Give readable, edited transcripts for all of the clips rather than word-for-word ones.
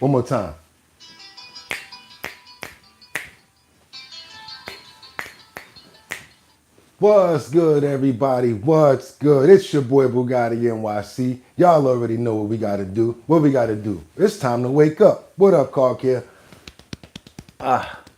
One more time. What's good, everybody? What's good? It's your boy Bugatti NYC. Y'all already know what we gotta do. What we gotta do? It's time to wake up. What up, car care?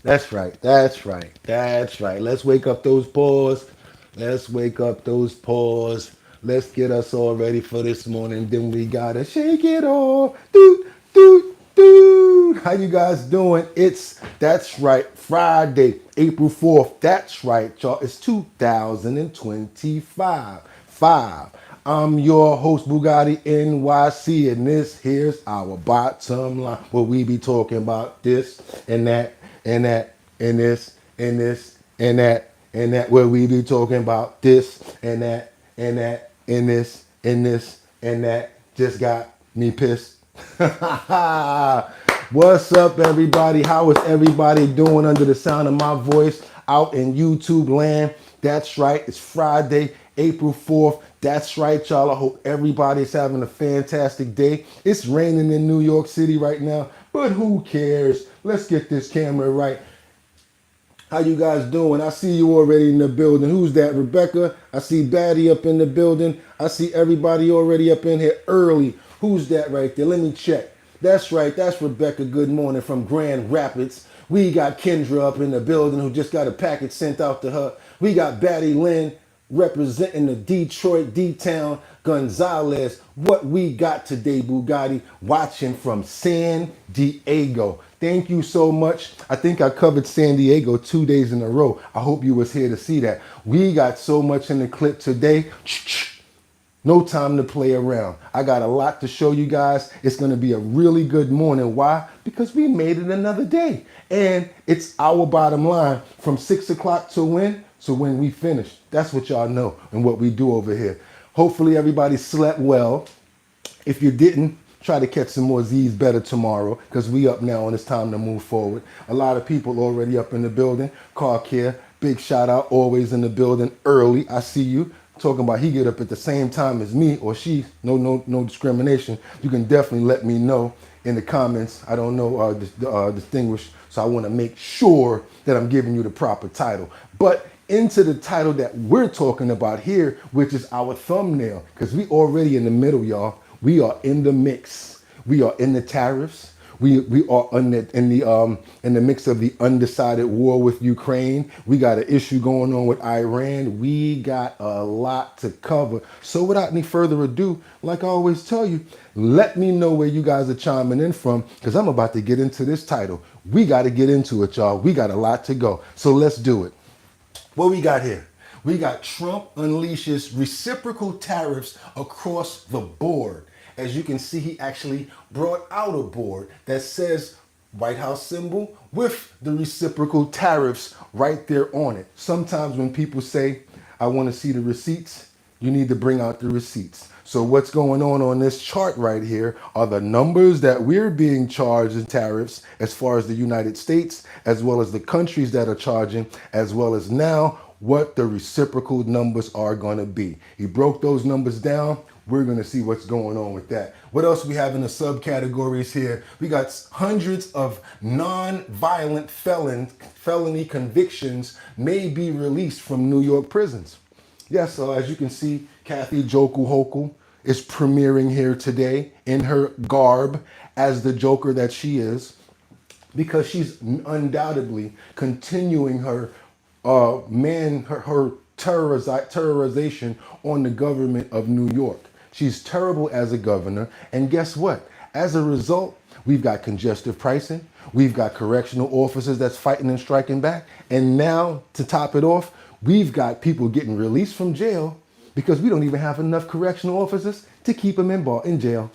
That's right. That's right. That's right. Let's wake up those paws. Let's wake up those paws. Let's get us all ready for this morning. Then we gotta shake it all. Doot, doot, doot. How you guys doing? That's right, Friday, April 4th. That's right, y'all. It's 2025. I'm your host, Bugatti NYC, and this here's our bottom line, where we be talking about this and that and that and this and this and that and that, where we be talking about this and that and that and this and this and that. Just got me pissed. What's up, everybody? How is everybody doing under the sound of my voice out in YouTube land? That's right. It's Friday, April 4th. That's right, y'all. I hope everybody's having a fantastic day. It's raining in New York City right now, but who cares? Let's get this camera right. How you guys doing? I see you already in the building. Who's that? Rebecca? I see Batty up in the building. I see everybody already up in here early. Who's that right there? Let me check. That's right. That's Rebecca. Good morning from Grand Rapids. We got Kendra up in the building who just got a package sent out to her. We got Batty Lynn representing the Detroit D-Town Gonzalez. What we got today, Bugatti, watching from San Diego. Thank you so much. I think I covered San Diego 2 days in a row. I hope you was here to see that. We got so much in the clip today. No time to play around. I got a lot to show you guys. It's going to be a really good morning. Why? Because we made it another day. And it's our bottom line from 6 o'clock to when? So when we finish. That's what y'all know and what we do over here. Hopefully everybody slept well. If you didn't, try to catch some more Z's better tomorrow, because we up now and it's time to move forward. A lot of people already up in the building. Car care, big shout out, always in the building early. I see you. Talking about he get up at the same time as me or she. No discrimination. You can definitely let me know in the comments. I don't know distinguish, so I want to make sure that I'm giving you the proper title. But into the title that we're talking about here, which is our thumbnail, because we already in the middle, y'all. We are in the mix. We are in the tariffs. We are in the mix of the undecided war with Ukraine. We got an issue going on with Iran. We got a lot to cover. So without any further ado, like I always tell you, let me know where you guys are chiming in from, because I'm about to get into this title. We got to get into it, y'all. We got a lot to go. So let's do it. What we got here? We got Trump unleashes reciprocal tariffs across the board. As you can see, he actually brought out a board that says White House symbol with the reciprocal tariffs right there on it. Sometimes when people say, I want to see the receipts, you need to bring out the receipts. So what's going on this chart right here are the numbers that we're being charged in tariffs as far as the United States, as well as the countries that are charging, as well as now what the reciprocal numbers are going to be. He broke those numbers down. We're going to see what's going on with that. What else we have in the subcategories here? We got hundreds of non-violent felony convictions may be released from New York prisons. Yes, so as you can see, Kathy Joku Hochul is premiering here today in her garb as the Joker that she is, because she's undoubtedly continuing her terrorization on the government of New York. She's terrible as a governor, and guess what? As a result, we've got congestive pricing, we've got correctional officers that's fighting and striking back, and now, to top it off, we've got people getting released from jail because we don't even have enough correctional officers to keep them in jail.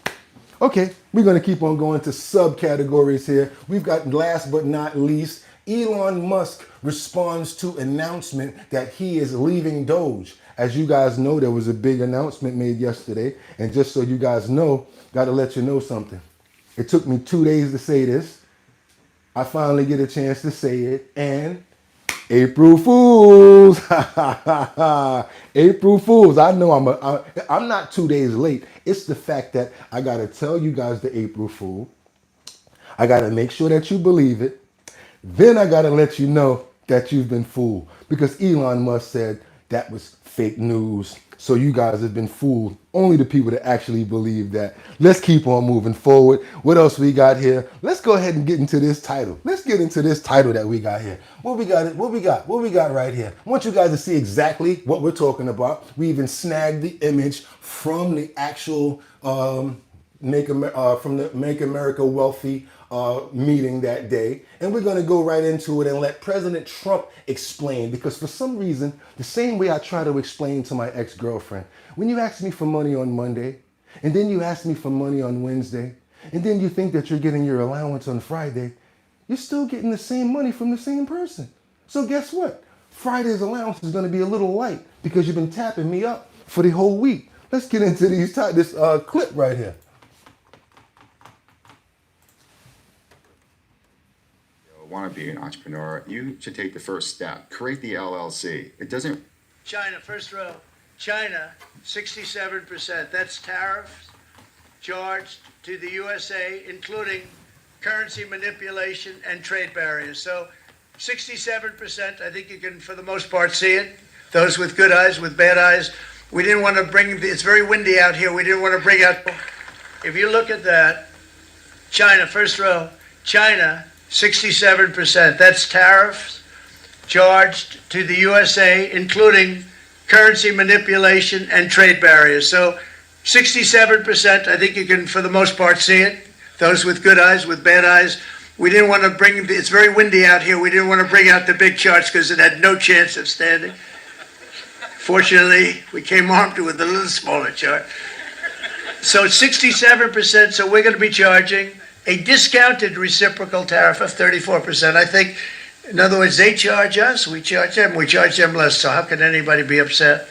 Okay, we're going to keep on going to subcategories here. We've got, last but not least, Elon Musk responds to announcement that he is leaving Doge. As you guys know, there was a big announcement made yesterday. And just so you guys know, got to let you know something. It took me 2 days to say this. I finally get a chance to say it. And April Fools. April Fools. I know I'm not 2 days late. It's the fact that I got to tell you guys the April Fool. I got to make sure that you believe it. Then I got to let you know that you've been fooled, because Elon Musk said that was fake news. So you guys have been fooled. Only the people that actually believe that. Let's keep on moving forward. What else we got here? Let's go ahead and get into this title. Let's get into this title that we got here. What we got? What we got? What we got right here? I want you guys to see exactly what we're talking about. We even snagged the image from the actual from the Make America Wealthy meeting that day, and we're going to go right into it and let President Trump explain, because for some reason, the same way I try to explain to my ex-girlfriend, when you ask me for money on Monday, and then you ask me for money on Wednesday, and then you think that you're getting your allowance on Friday, you're still getting the same money from the same person. So guess what? Friday's allowance is going to be a little light because you've been tapping me up for the whole week. Let's get into this clip right here. Want to be an entrepreneur, you should take the first step. Create the LLC. It doesn't... China, first row. China, 67%. That's tariffs charged to the USA, including currency manipulation and trade barriers. So 67%, I think you can, for the most part, see it. Those with good eyes, with bad eyes. We didn't want to it's very windy out here. We didn't want to bring out... If you look at that, China, first row. China, 67%. That's tariffs charged to the USA, including currency manipulation and trade barriers. So 67%, I think you can, for the most part, see it. Those with good eyes, with bad eyes. We didn't want to it's very windy out here. We didn't want to bring out the big charts because it had no chance of standing. Fortunately, we came armed with a little smaller chart. So 67%, so we're going to be charging a discounted reciprocal tariff of 34%. I think, in other words, they charge us, we charge them less. So how can anybody be upset?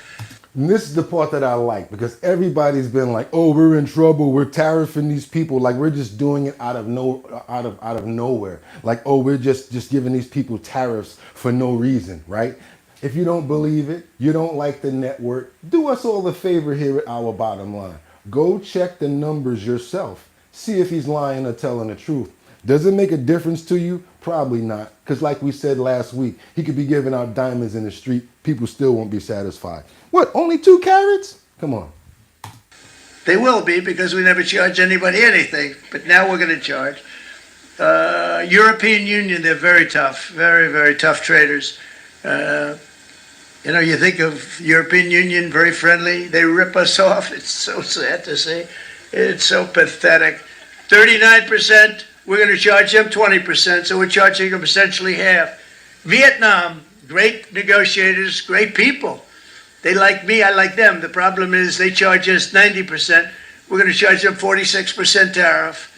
And this is the part that I like, because everybody's been like, "Oh, we're in trouble. We're tariffing these people. Like we're just doing it out of nowhere. Like, oh, we're just giving these people tariffs for no reason, right?" If you don't believe it, you don't like the network, do us all a favor here at Our Bottom Line. Go check the numbers yourself. See if he's lying or telling the truth. Does it make a difference to you? Probably not. Because like we said last week, he could be giving out diamonds in the street. People still won't be satisfied. What, only 2 carats? Come on. They will be, because we never charge anybody anything. But now we're going to charge. European Union, they're very tough. Very, very tough traders. You think of European Union, very friendly. They rip us off. It's so sad to see. It's so pathetic. 39%, we're going to charge them 20%, so we're charging them essentially half. Vietnam, great negotiators, great people. They like me, I like them. The problem is they charge us 90%. We're going to charge them 46% tariff.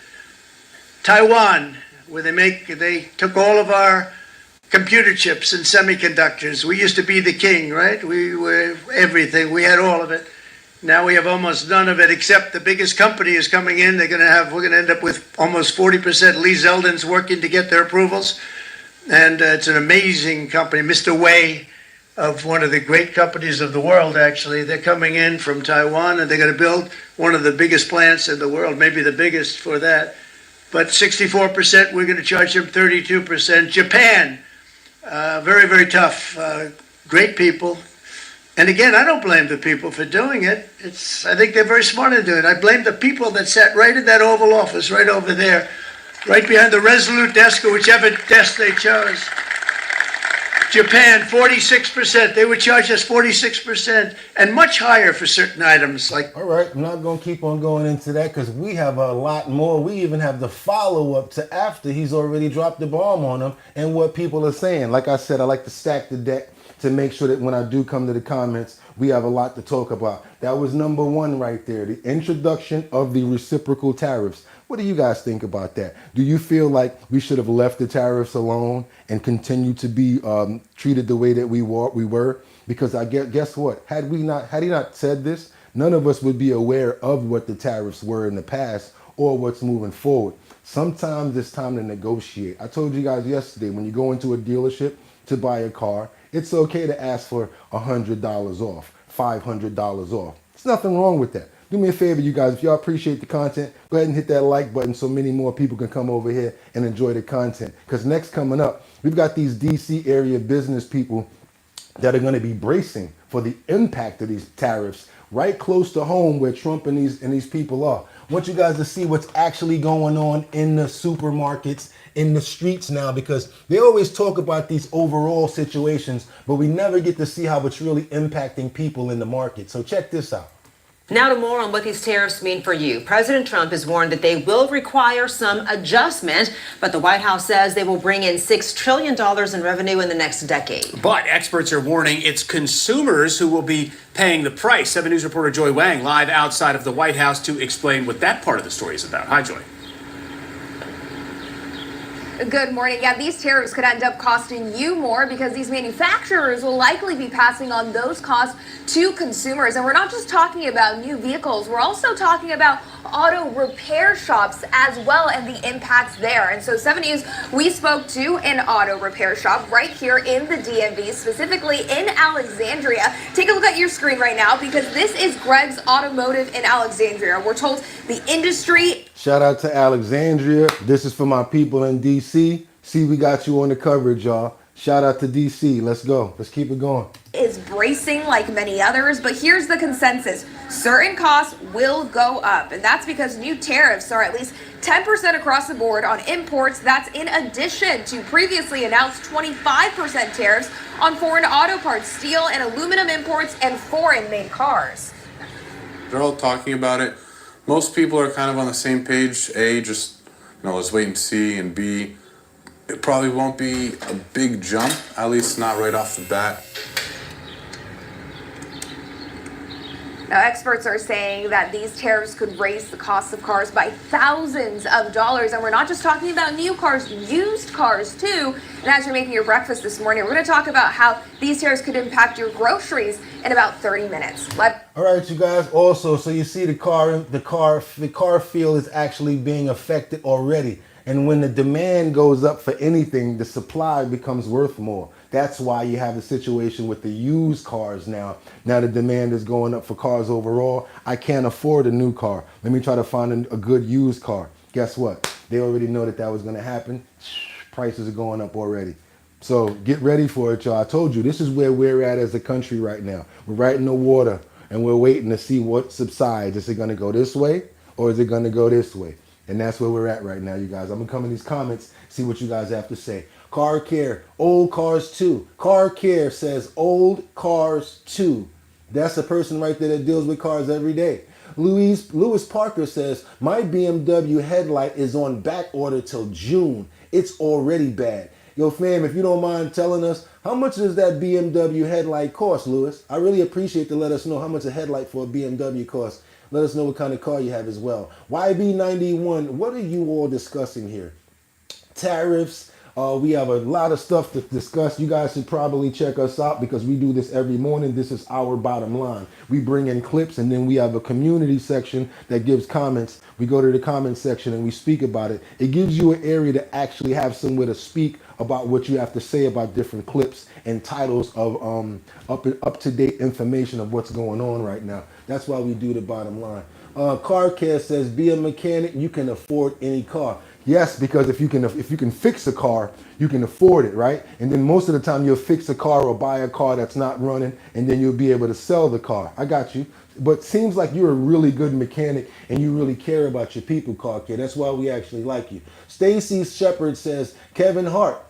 Taiwan, where they took all of our computer chips and semiconductors. We used to be the king, right? We were everything. We had all of it. Now we have almost none of it, except the biggest company is coming in. We're going to end up with almost 40%. Lee Zeldin's working to get their approvals. And it's an amazing company. Mr. Wei, of one of the great companies of the world, actually. They're coming in from Taiwan, and they're going to build one of the biggest plants in the world, maybe the biggest for that. But 64%, we're going to charge them 32%. Japan, very, very tough. Great people. And again, I don't blame the people for doing it. I think they're very smart in doing it. I blame the people that sat right in that Oval Office, right over there, right behind the Resolute desk or whichever desk they chose. Japan, 46%. They would charge us 46% and much higher for certain items. All right, I'm not going to keep on going into that because we have a lot more. We even have the follow-up to after he's already dropped the bomb on them and what people are saying. Like I said, I like to stack the deck to make sure that when I do come to the comments, we have a lot to talk about. That was number 1 right there, the introduction of the reciprocal tariffs. What do you guys think about that? Do you feel like we should have left the tariffs alone and continue to be treated the way that we were? Because guess what? Had he not said this, none of us would be aware of what the tariffs were in the past or what's moving forward. Sometimes it's time to negotiate. I told you guys yesterday, when you go into a dealership to buy a car, it's okay to ask for $100 off, $500 off. There's nothing wrong with that. Do me a favor, you guys. If y'all appreciate the content, go ahead and hit that like button so many more people can come over here and enjoy the content. Because next coming up, we've got these DC area business people that are going to be bracing for the impact of these tariffs right close to home where Trump and these people are. I want you guys to see what's actually going on in the supermarkets, in the streets now, because they always talk about these overall situations, but we never get to see how it's really impacting people in the market. So check this out. Now to more on what these tariffs mean for you. President Trump has warned that they will require some adjustment, but the White House says they will bring in $6 trillion in revenue in the next decade. But experts are warning it's consumers who will be paying the price. 7 News reporter Joy Wang live outside of the White House to explain what that part of the story is about. Hi, Joy. Good morning. Yeah, these tariffs could end up costing you more because these manufacturers will likely be passing on those costs to consumers. And we're not just talking about new vehicles, we're also talking about auto repair shops as well and the impacts there. And so 7 News, we spoke to an auto repair shop right here in the DMV, specifically in Alexandria. Take a look at your screen right now because this is Greg's Automotive in Alexandria. We're told the industry. Shout out to Alexandria. This is for my people in DC. See, we got you on the coverage, y'all. Shout out to DC. Let's go. Let's keep it going. Is bracing like many others, but here's the consensus. Certain costs will go up, and that's because new tariffs are at least 10% across the board on imports. That's in addition to previously announced 25% tariffs on foreign auto parts, steel and aluminum imports, and foreign-made cars. They're all talking about it. Most people are kind of on the same page. A, just, let's wait and see, and B, it probably won't be a big jump, at least not right off the bat. Now, experts are saying that these tariffs could raise the cost of cars by thousands of dollars. And we're not just talking about new cars, used cars too. And as you're making your breakfast this morning, we're going to talk about how these tariffs could impact your groceries in about 30 minutes. All right, you guys. Also, so you see the car field is actually being affected already. And when the demand goes up for anything, the supply becomes worth more. That's why you have a situation with the used cars now. Now the demand is going up for cars overall. I can't afford a new car. Let me try to find a good used car. Guess what? They already know that was going to happen. Prices are going up already. So get ready for it, y'all. I told you, this is where we're at as a country right now. We're right in the water, and we're waiting to see what subsides. Is it going to go this way, or is it going to go this way? And that's where we're at right now, you guys. I'm going to come in these comments, see what you guys have to say. Car Care, old cars too. Car Care says old cars too. That's a person right there that deals with cars every day. Lewis Parker says, my BMW headlight is on back order till June. It's already bad. Yo, fam, if you don't mind telling us, how much does that BMW headlight cost, Lewis? I really appreciate to let us know how much a headlight for a BMW costs. Let us know what kind of car you have as well. YB91, what are you all discussing here? Tariffs. We have a lot of stuff to discuss. You guys should probably check us out because we do this every morning. This is our bottom line. We bring in clips, and then we have a community section that gives comments. We go to the comment section and we speak about it. It gives you an area to actually have somewhere to speak about what you have to say about different clips and titles of up-to-date information of what's going on right now. That's why we do the bottom line. Car Care says, be a mechanic, you can afford any car. Yes, because if you can fix a car, you can afford it, right? And then most of the time you'll fix a car or buy a car that's not running, and then you'll be able to sell the car. I got you. But seems like you're a really good mechanic and you really care about your people, Car Care. That's why we actually like you. Stacy Shepard says, Kevin Hart.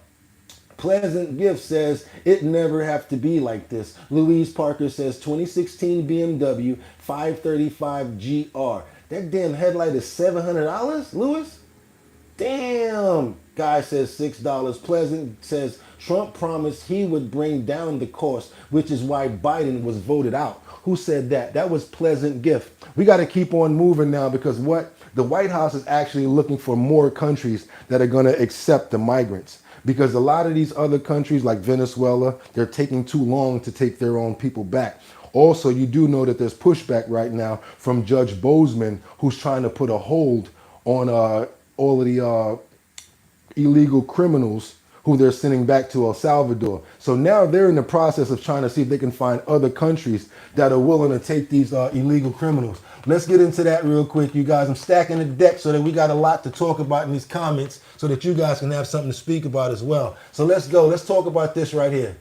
Pleasant Gift says, it never have to be like this. Louise Parker says, 2016 BMW 535 GR. That damn headlight is $700, Louis? Damn. Guy says $6. Pleasant says, Trump promised he would bring down the cost, which is why Biden was voted out. Who said that? That was Pleasant Gift. We got to keep on moving now because what? The White House is actually looking for more countries that are going to accept the migrants. Because a lot of these other countries like Venezuela, they're taking too long to take their own people back. Also, you do know that there's pushback right now from Judge Bozeman, who's trying to put a hold on all of the illegal criminals who they're sending back to El Salvador. So now they're in the process of trying to see if they can find other countries that are willing to take these illegal criminals. Let's get into that real quick, you guys. I'm stacking the deck so that we got a lot to talk about in these comments so that you guys can have something to speak about as well. So let's go. Let's talk about this right here.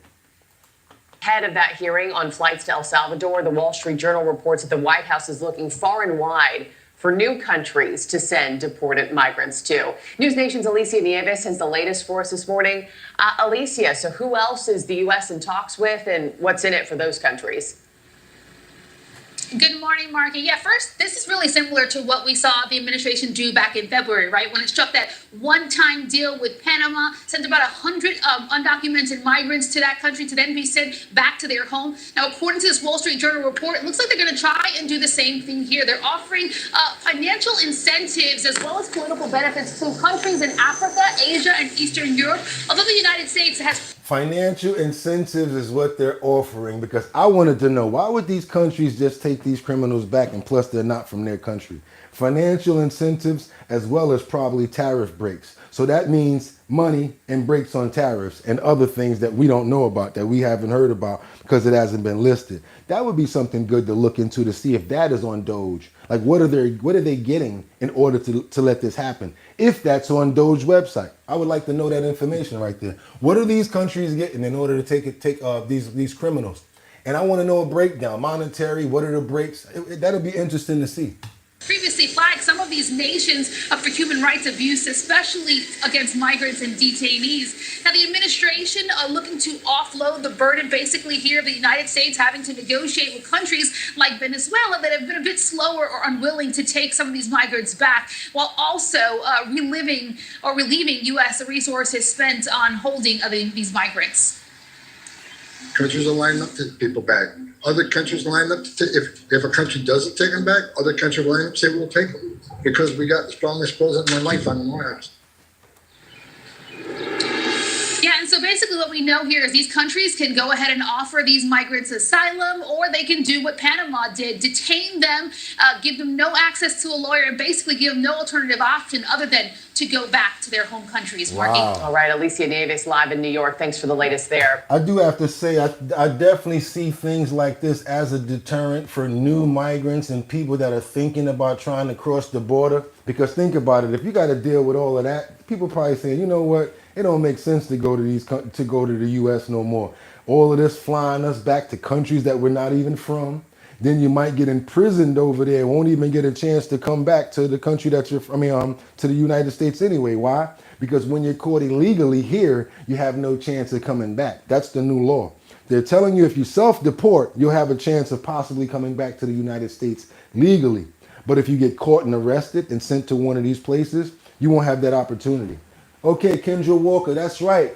Ahead of that hearing on flights to El Salvador, the Wall Street Journal reports that the White House is looking far and wide for new countries to send deported migrants to. News Nation's Alicia Nieves has the latest for us this morning. Alicia, so who else is the U.S. in talks with, and what's in it for those countries? Good morning, Mark. Yeah, first, this is really similar to what we saw the administration do back in February, right? When it struck that one-time deal with Panama, sent about 100 undocumented migrants to that country to then be sent back to their home. Now, according to this Wall Street Journal report, it looks like they're going to try and do the same thing here. They're offering financial incentives as well as political benefits to countries in Africa, Asia, and Eastern Europe. Although the United States has Financial incentives is what they're offering, because I wanted to know, why would these countries just take these criminals back, and plus they're not from their country? Financial incentives as well as probably tariff breaks. So that means money and breaks on tariffs and other things that we don't know about, that we haven't heard about because it hasn't been listed. That would be something good to look into to see if that is on Doge. Like what are they getting in order to let this happen? If that's on Doge website, I would like to know that information right there. What are these countries getting in order to take these criminals? And I want to know a breakdown, monetary. What are the breaks? That'll be interesting to see. previously flagged some of these nations for human rights abuse, especially against migrants and detainees. Now, the administration looking to offload the burden basically here of the United States having to negotiate with countries like Venezuela that have been a bit slower or unwilling to take some of these migrants back, while also relieving U.S. resources spent on holding these migrants. Countries are lining up to take people back. Other countries line up to if a country doesn't take them back, other countries line up and say we'll take them because we got the strongest president in life on our hands. Yeah, and so basically what we know here is these countries can go ahead and offer these migrants asylum, or they can do what Panama did, detain them, give them no access to a lawyer, and basically give them no alternative option other than to go back to their home countries. Wow. Marky. All right, Alicia Nieves live in New York. Thanks for the latest there. I do have to say, I definitely see things like this as a deterrent for new migrants and people that are thinking about trying to cross the border. Because think about it, if you got to deal with all of that, people probably saying, you know what, it don't make sense to go to the U.S. no more. All of this flying us back to countries that we're not even from. Then you might get imprisoned over there, won't even get a chance to come back to the country that you're from, to the United States anyway. Why? Because when you're caught illegally here, you have no chance of coming back. That's the new law. They're telling you if you self-deport, you'll have a chance of possibly coming back to the United States legally. But if you get caught and arrested and sent to one of these places, you won't have that opportunity. Okay, Kendra Walker, that's right.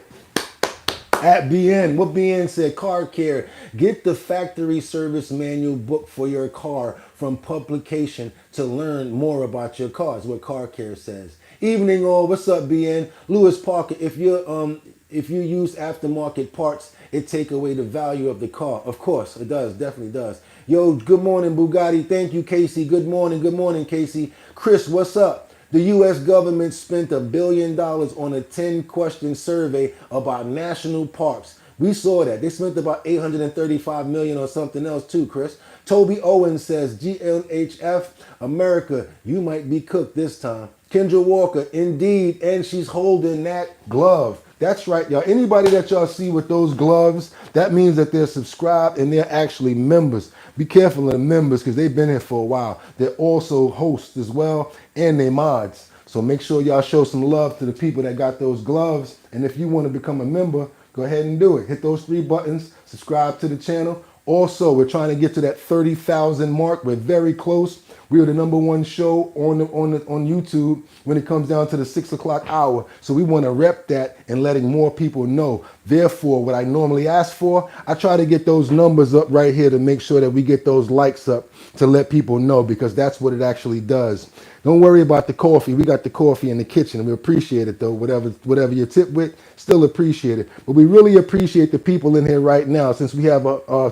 At BN, what BN said, car care, get the factory service manual book for your car from publication to learn more about your car, is what car care says. Evening all, what's up BN? Lewis Parker, if you use aftermarket parts, it take away the value of the car. Of course, it does, definitely does. Yo, good morning Bugatti, thank you Casey, good morning Casey. Chris, what's up? The U.S. government spent $1 billion on a 10-question survey about national parks. We saw that. They spent about $835 million on something else too, Chris. Toby Owens says, GLHF, America, you might be cooked this time. Kendra Walker, indeed, and she's holding that glove. That's right, y'all. Anybody that y'all see with those gloves, that means that they're subscribed and they're actually members. Be careful of the members because they've been here for a while. They're also hosts as well, and they mods. So make sure y'all show some love to the people that got those gloves. And if you want to become a member, go ahead and do it. Hit those 3 buttons, subscribe to the channel. Also, we're trying to get to that 30,000 mark. We're very close. We are the #1 show on YouTube when it comes down to the 6 o'clock hour. So we want to rep that and letting more people know. Therefore, what I normally ask for, I try to get those numbers up right here to make sure that we get those likes up to let people know, because that's what it actually does. Don't worry about the coffee. We got the coffee in the kitchen. We appreciate it though. Whatever you tip with, still appreciate it. But we really appreciate the people in here right now, since we have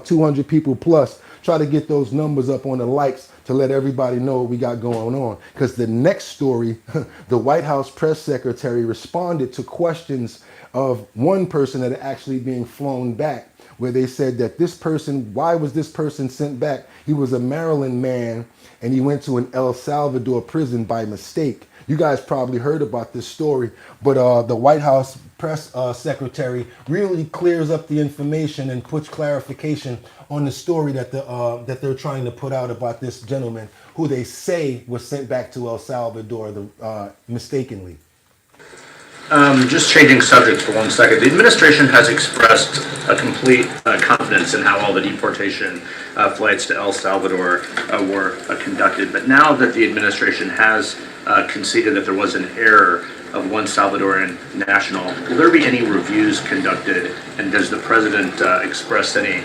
200 people plus. Try to get those numbers up on the likes to let everybody know what we got going on. Because the next story, the White House press secretary responded to questions of one person that are actually being flown back, where they said that this person, why was this person sent back? He was a Maryland man and he went to an El Salvador prison by mistake. You guys probably heard about this story, but the White House press secretary really clears up the information and puts clarification on the story that they're trying to put out about this gentleman who they say was sent back to El Salvador mistakenly. Just changing subjects for 1 second. The administration has expressed a complete confidence in how all the deportation flights to El Salvador were conducted. But now that the administration has conceded that there was an error of one Salvadoran national, will there be any reviews conducted? And does the president express any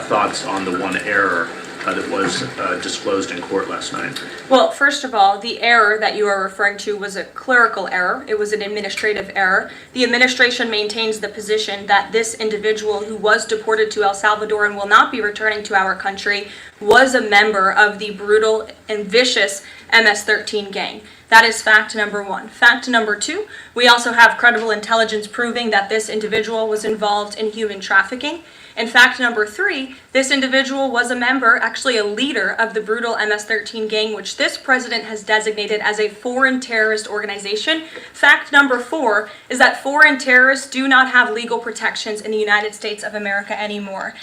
thoughts on the one error that was disclosed in court last night? Well, first of all, the error that you are referring to was a clerical error. It was an administrative error. The administration maintains the position that this individual who was deported to El Salvador and will not be returning to our country was a member of the brutal and vicious MS-13 gang. That is fact number one. Fact number two, we also have credible intelligence proving that this individual was involved in human trafficking. And fact number three, this individual was a member, actually a leader of the brutal MS-13 gang, which this president has designated as a foreign terrorist organization. Fact number four is that foreign terrorists do not have legal protections in the United States of America anymore.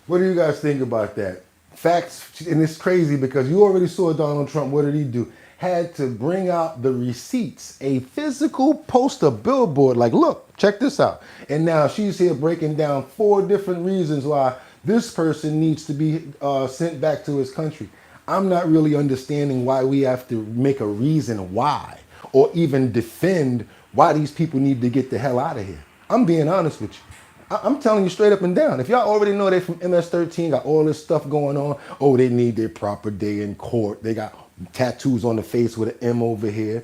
What do you guys think about that? Facts, and it's crazy because you already saw Donald Trump. What did he do? Had to bring out the receipts, a physical poster billboard, like, look, check this out. And now she's here breaking down 4 different reasons why this person needs to be sent back to his country. I'm not really understanding why we have to make a reason why, or even defend why these people need to get the hell out of here. I'm being honest with you. I'm telling you straight up and down. If y'all already know they from MS-13, got all this stuff going on. Oh, they need their proper day in court. They got tattoos on the face with an M over here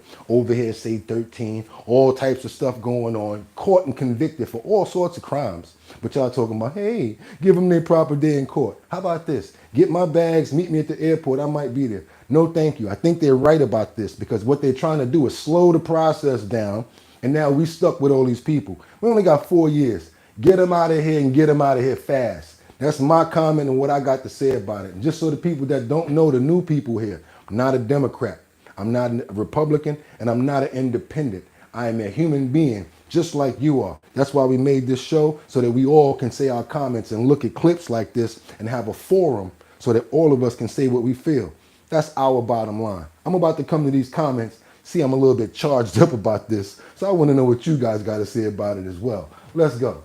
say 13, all types of stuff going on, caught and convicted for all sorts of crimes. But y'all talking about, hey, give them their proper day in court. How about this? Get my bags, meet me at the airport, I might be there. No, thank you. I think they're right about this, because what they're trying to do is slow the process down, and now we stuck with all these people. We only got 4 years. Get them out of here and get them out of here fast. That's my comment and what I got to say about it. And just so the people that don't know, the new people here, I'm not a Democrat, I'm not a Republican, and I'm not an independent. I am a human being, just like you are. That's why we made this show, so that we all can say our comments and look at clips like this and have a forum so that all of us can say what we feel. That's our bottom line. I'm about to come to these comments. See, I'm a little bit charged up about this, so I want to know what you guys got to say about it as well. Let's go.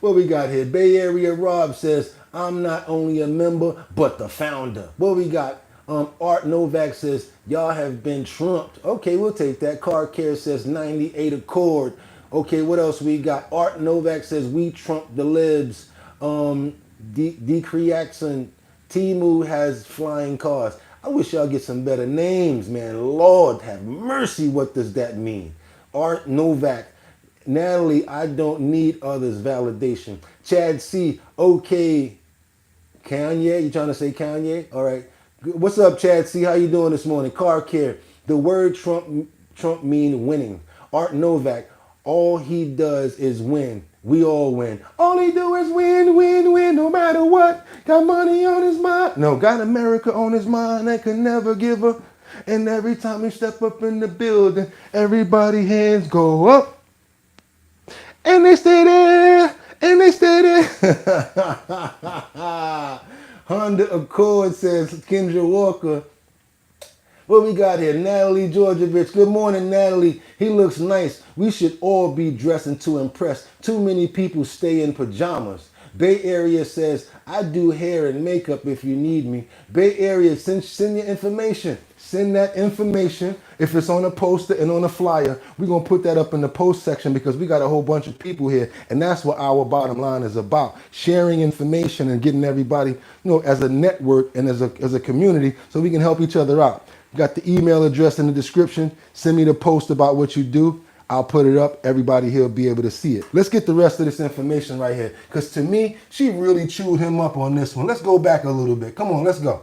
What we got here? Bay Area Rob says, I'm not only a member, but the founder. What we got? Art Novak says, y'all have been trumped. Okay, we'll take that. Car Care says 98 Accord. Okay, what else we got? Art Novak says, we trumped the libs. Decreaxon, Timu has flying cars. I wish y'all get some better names, man. Lord have mercy, what does that mean? Art Novak. Natalie, I don't need others' validation. Chad C, okay. Kanye, you trying to say Kanye? All right. What's up, Chad C? How you doing this morning? Car Care. The word Trump mean winning. Art Novak, all he does is win. We all win. All he do is win, win, win, no matter what. Got money on his mind. No, got America on his mind and can never give up. And every time he step up in the building, everybody hands go up. And they stay there, and they stay there. Honda Accord says Kendra Walker. What we got here? Natalie Georgievich. Good morning, Natalie. He looks nice. We should all be dressing to impress. Too many people stay in pajamas. Bay Area says, I do hair and makeup if you need me. Bay Area, send your information. Send that information. If it's on a poster and on a flyer, we're going to put that up in the post section because we got a whole bunch of people here. And that's what our bottom line is about. Sharing information and getting everybody, as a network and as a community so we can help each other out. Got the email address in the description. Send me the post about what you do. I'll put it up. Everybody here will be able to see it. Let's get the rest of this information right here. Because to me, she really chewed him up on this one. Let's go back a little bit. Come on, let's go.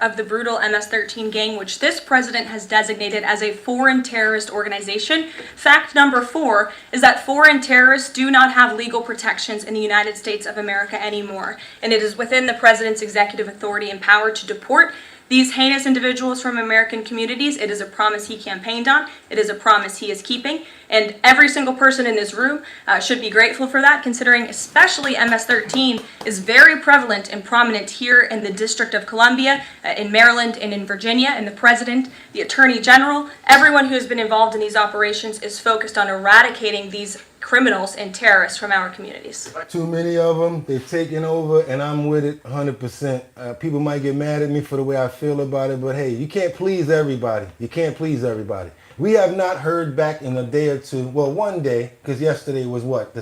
Of the brutal MS-13 gang, which this president has designated as a foreign terrorist organization. Fact number 4 is that foreign terrorists do not have legal protections in the United States of America anymore, and it is within the president's executive authority and power to deport these heinous individuals from American communities. It is a promise he campaigned on. It is a promise he is keeping. And every single person in this room should be grateful for that, considering especially MS-13 is very prevalent and prominent here in the District of Columbia, in Maryland, and in Virginia. And the president, the attorney general, everyone who has been involved in these operations is focused on eradicating these criminals and terrorists from our communities. Too many of them, they've taken over, and I'm with it 100%. People might get mad at me for the way I feel about it, but hey, you can't please everybody. You can't please everybody. We have not heard back in a day or two. Well, one day, because yesterday was what?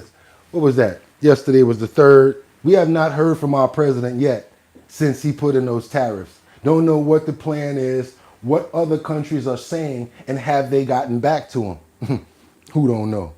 What was that? Yesterday was the 3rd. We have not heard from our president yet since he put in those tariffs. Don't know what the plan is, what other countries are saying, and have they gotten back to him? Who don't know?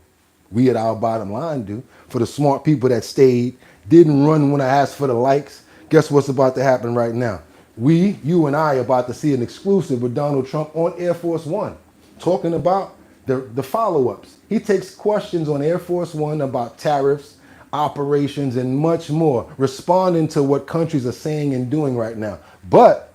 We at our bottom line do. For the smart people that stayed, didn't run when I asked for the likes, guess what's about to happen right now? You and I are about to see an exclusive with Donald Trump on Air Force One, talking about the follow-ups. He takes questions on Air Force One about tariffs, operations, and much more, responding to what countries are saying and doing right now. But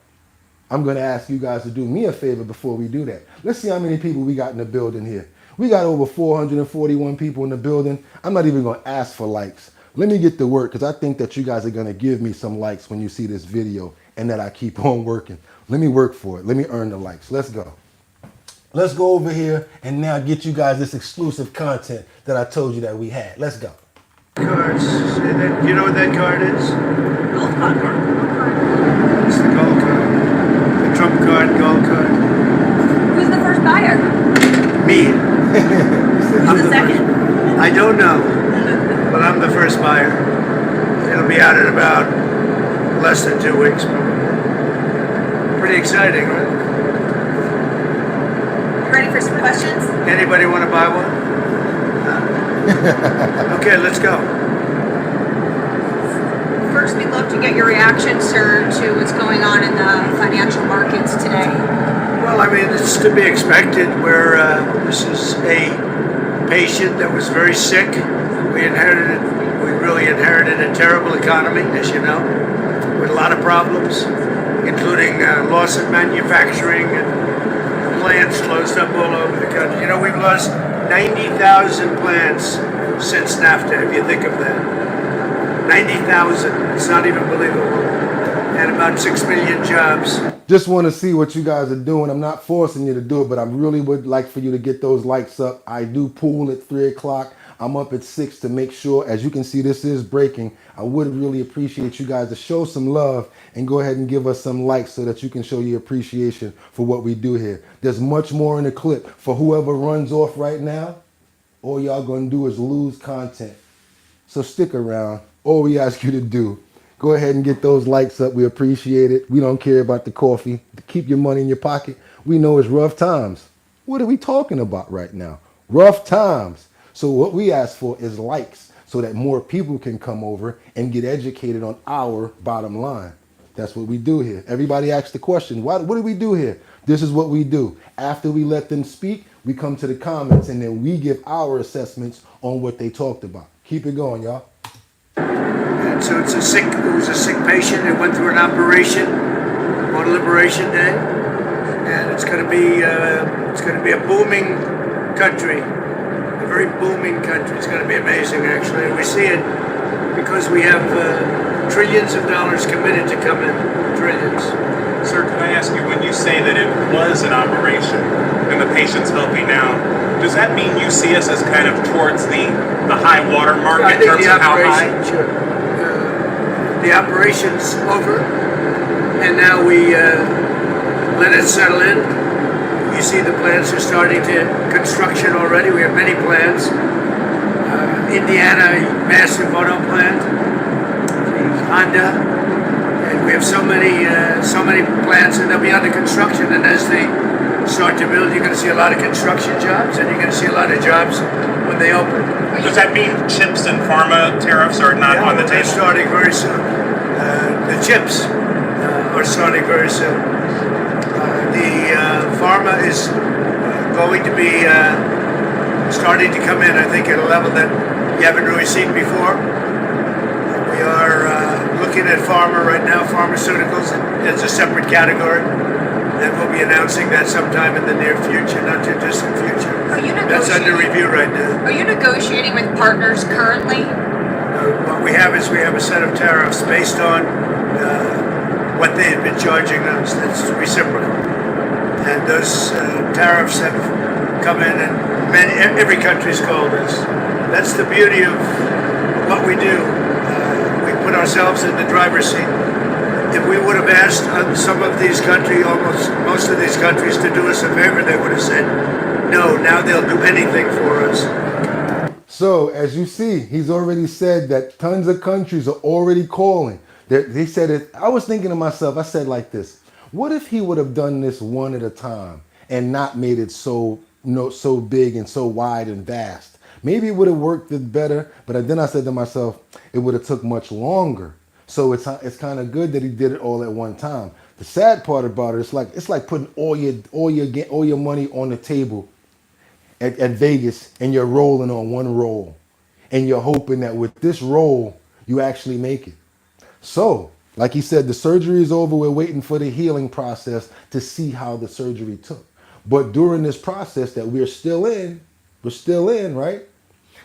I'm going to ask you guys to do me a favor before we do that. Let's see how many people we got in the building here. We got over 441 people in the building. I'm not even going to ask for likes. Let me get to work because I think that you guys are going to give me some likes when you see this video and that I keep on working. Let me work for it. Let me earn the likes. Let's go. Let's go over here and now get you guys this exclusive content that I told you that we had. Let's go. Cards. You know what that card is? Gold card. It's the gold card. The Trump card, gold card. Who's the first buyer? Me. Who's the second? I don't know, but I'm the first buyer. It'll be out in about less than 2 weeks. Pretty exciting, right? You ready for some questions? Anybody want to buy one? Okay, let's go. First, we'd love to get your reaction, sir, to what's going on in the financial markets today. Well, I mean, it's to be expected. This is a patient that was very sick. We really inherited a terrible economy, as you know, with a lot of problems, including loss of manufacturing and plants closed up all over the country. You know, we've lost 90,000 plants since NAFTA, if you think of that. 90,000. It's not even believable. And about 6 million jobs. Just want to see what you guys are doing. I'm not forcing you to do it, but I really would like for you to get those likes up. I do pool at 3 o'clock. I'm up at 6 to make sure, as you can see, this is breaking. I would really appreciate you guys to show some love and go ahead and give us some likes so that you can show your appreciation for what we do here. There's much more in the clip. For whoever runs off right now, all y'all gonna do is lose content. So stick around. All we ask you to do, go ahead and get those likes up. We appreciate it. We don't care about the coffee. Keep your money in your pocket. We know it's rough times. What are we talking about right now? Rough times. So what we ask for is likes so that more people can come over and get educated on our bottom line. That's what we do here. Everybody asks the question, what do we do here? This is what we do. After we let them speak, we come to the comments and then we give our assessments on what they talked about. Keep it going, y'all. And so it was a sick patient that went through an operation on Liberation Day, and it's going to be a booming country, a very booming country. It's going to be amazing, actually. We see it because we have trillions of dollars committed to come in, trillions. Sir, can I ask you, when you say that it was an operation and the patient's healthy now, does that mean you see us as kind of towards the high water mark in terms of how high? Sure. the operation's over, and now we let it settle in. You see the plants are starting to construction already. We have many plants. Indiana, massive auto plant. Honda, and we have so many plants, and they'll be under construction. And as they start to build, you're going to see a lot of construction jobs, and you're going to see a lot of jobs when they open. Does that mean chips and pharma tariffs are not on the They're table? starting very soon. The chips are starting very soon. The pharma is going to be starting to come in, I think, at a level that you haven't really seen before. We are looking at pharma right now, pharmaceuticals as a separate category, and we'll be announcing that sometime in the near future, not too distant future. Are you That's under review right now. Are you negotiating with partners currently? What we have is we have a set of tariffs based on what they have been charging us. That's reciprocal, and those tariffs have come in, and every country's called us. That's the beauty of what we do. We put ourselves in the driver's seat. If we would have asked some of these countries, most of these countries, to do us a favor, they would have said no. Now they'll do anything for us. So, as you see, he's already said that tons of countries are already calling. They said it. I was thinking to myself, I said like this, what if he would have done this one at a time and not made it so big and so wide and vast? Maybe it would have worked better, but then I said to myself, it would have took much longer. So it's kind of good that he did it all at one time. The sad part about it, it's like putting all your money on the table at Vegas, and you're rolling on one roll, and you're hoping that with this roll you actually make it. So, like he said, the surgery is over. We're waiting for the healing process to see how the surgery took. But during this process that we're still in, right?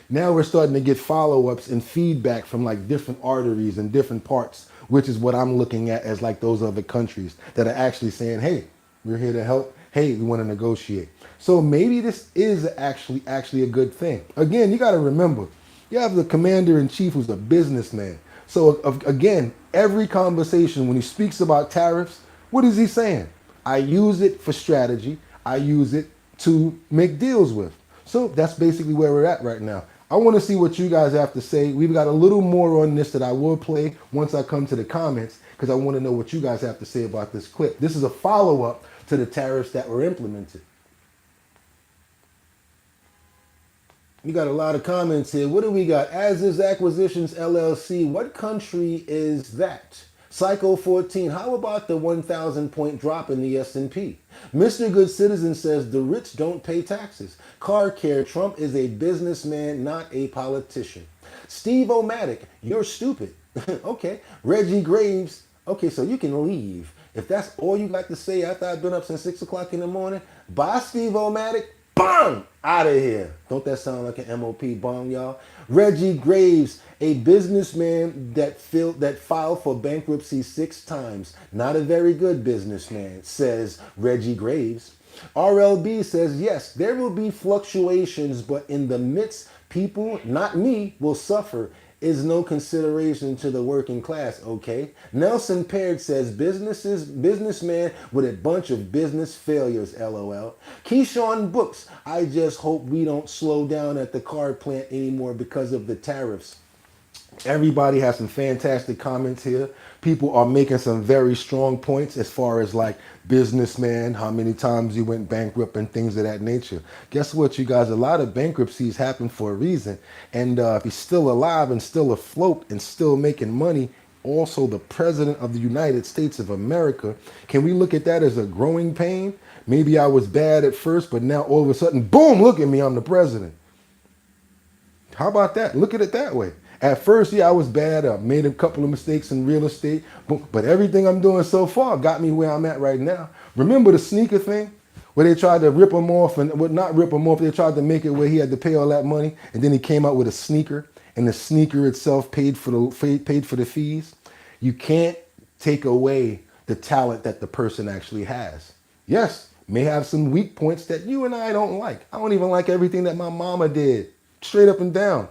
Now we're starting to get follow-ups and feedback from like different arteries and different parts, which is what I'm looking at as like those other countries that are actually saying, hey, we're here to help. Hey, we want to negotiate. So maybe this is actually a good thing. Again, you got to remember, you have the commander-in-chief who's a businessman. So again, every conversation when he speaks about tariffs, what is he saying? I use it for strategy. I use it to make deals with. So that's basically where we're at right now. I want to see what you guys have to say. We've got a little more on this that I will play once I come to the comments, because I want to know what you guys have to say about this clip. This is a follow-up to the tariffs that were implemented. We got a lot of comments here. What do we got? As is Acquisitions LLC. What country is that? Psycho 14. How about the 1,000 point drop in the S&P? Mr. Good Citizen says the rich don't pay taxes. Car Care. Trump is a businessman, not a politician. Steve O'Matic. You're stupid. Okay. Reggie Graves. Okay, so you can leave. If that's all you got to say after I've been up since 6 o'clock in the morning, bye, Steve O'Matic. Bang! Out of here. Don't that sound like an MOP bomb, y'all? Reggie Graves, a businessman that filed for bankruptcy 6 times. Not a very good businessman, says Reggie Graves. RLB says, yes, there will be fluctuations, but in the midst, people, not me, will suffer. Is no consideration to the working class, okay? Nelson Paired says, businessman with a bunch of business failures, LOL. Keyshawn Books, I just hope we don't slow down at the car plant anymore because of the tariffs. Everybody has some fantastic comments here. People are making some very strong points as far as like businessman, how many times you went bankrupt and things of that nature. Guess what, you guys? A lot of bankruptcies happen for a reason. And if he's still alive and still afloat and still making money, also the president of the United States of America, can we look at that as a growing pain? Maybe I was bad at first, but now all of a sudden, boom, look at me, I'm the president. How about that? Look at it that way. At first, yeah, I was bad. I made a couple of mistakes in real estate, but everything I'm doing so far got me where I'm at right now. Remember the sneaker thing where they tried to rip him off, and well, not rip him off, they tried to make it where he had to pay all that money, and then he came out with a sneaker, and the sneaker itself paid for the fees. You can't take away the talent that the person actually has. Yes, may have some weak points that you and I don't like. I don't even like everything that my mama did, straight up and down.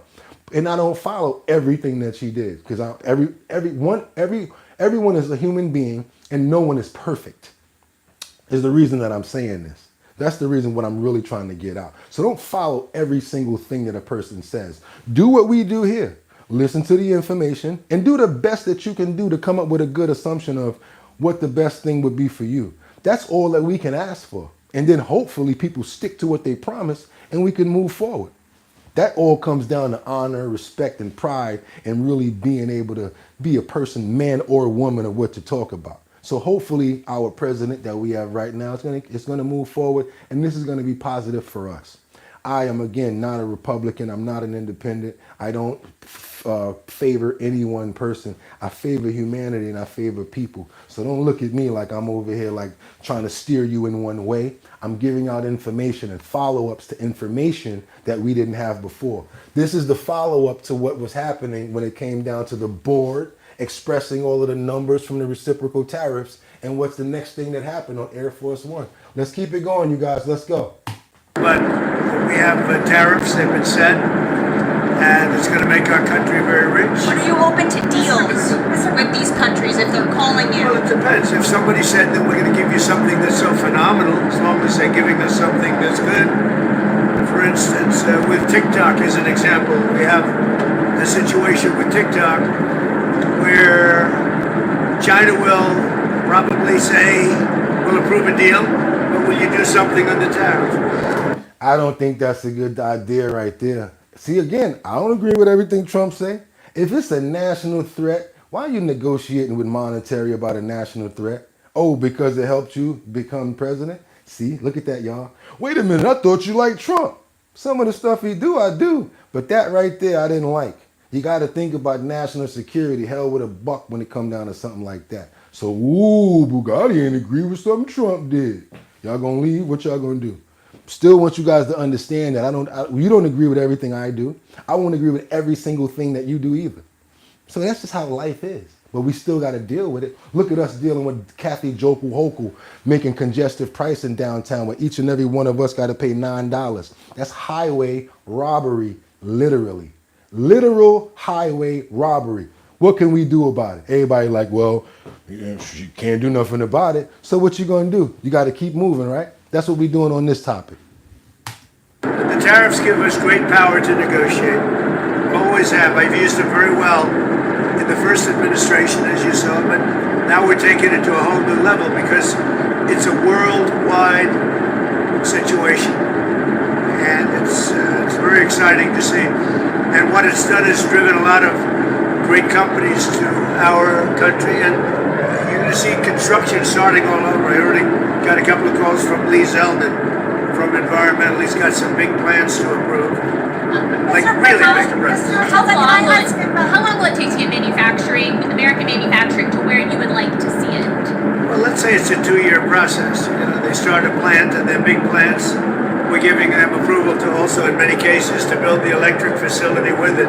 And I don't follow everything that she did because everyone is a human being and no one is perfect. Is the reason that I'm saying this. That's the reason what I'm really trying to get out. So don't follow every single thing that a person says. Do what we do here. Listen to the information and do the best that you can do to come up with a good assumption of what the best thing would be for you. That's all that we can ask for. And then hopefully people stick to what they promise and we can move forward. That all comes down to honor, respect, and pride, and really being able to be a person, man or woman, of what to talk about. So hopefully our president that we have right now is going to move forward, and this is going to be positive for us. I am, again, not a Republican. I'm not an independent. I don't favor any one person. I favor humanity and I favor people. So don't look at me like I'm over here like trying to steer you in one way. I'm giving out information and follow-ups to information that we didn't have before. This is the follow-up to what was happening when it came down to the board expressing all of the numbers from the reciprocal tariffs and what's the next thing that happened on Air Force One. Let's keep it going, you guys. Let's go. But we have tariffs, they've been set, and it's going to make our country very rich. But are you open to deals with these countries if they're calling you? Well, it depends. If somebody said that we're going to give you something that's so phenomenal, as long as they're giving us something that's good. For instance, with TikTok as an example, we have the situation with TikTok where China will probably say, we'll approve a deal, but will you do something on the tariff? I don't think that's a good idea right there. See, again, I don't agree with everything Trump say. If it's a national threat, why are you negotiating with monetary about a national threat? Oh, because it helped you become president? See, look at that, y'all. Wait a minute, I thought you liked Trump. Some of the stuff he do, I do. But that right there, I didn't like. You got to think about national security, hell with a buck when it come down to something like that. So, ooh, Bugatti ain't agree with something Trump did. Y'all gonna leave? What y'all gonna do? Still want you guys to understand that you don't agree with everything I do. I won't agree with every single thing that you do either. So that's just how life is. But we still got to deal with it. Look at us dealing with Kathy Jokel Hochul making congestive pricing downtown where each and every one of us got to pay $9. That's highway robbery, literally. Literal highway robbery. What can we do about it? Everybody like, well, you can't do nothing about it. So what you going to do? You got to keep moving, right? That's what we're doing on this topic. The tariffs give us great power to negotiate. Always have. I've used them very well in the first administration, as you saw, but now we're taking it to a whole new level because it's a worldwide situation. And it's very exciting to see. And what it's done is driven a lot of great companies to our country, and you're going to see construction starting all over. I already got a couple of calls from Lee Zeldin from Environmental. He's got some big plans to approve. Like really big plans. How long will it take to get American manufacturing to where you would like to see it? Well, let's say it's a 2-year process. You know, they start a plant and they're big plants. We're giving them approval to also, in many cases, to build the electric facility with it.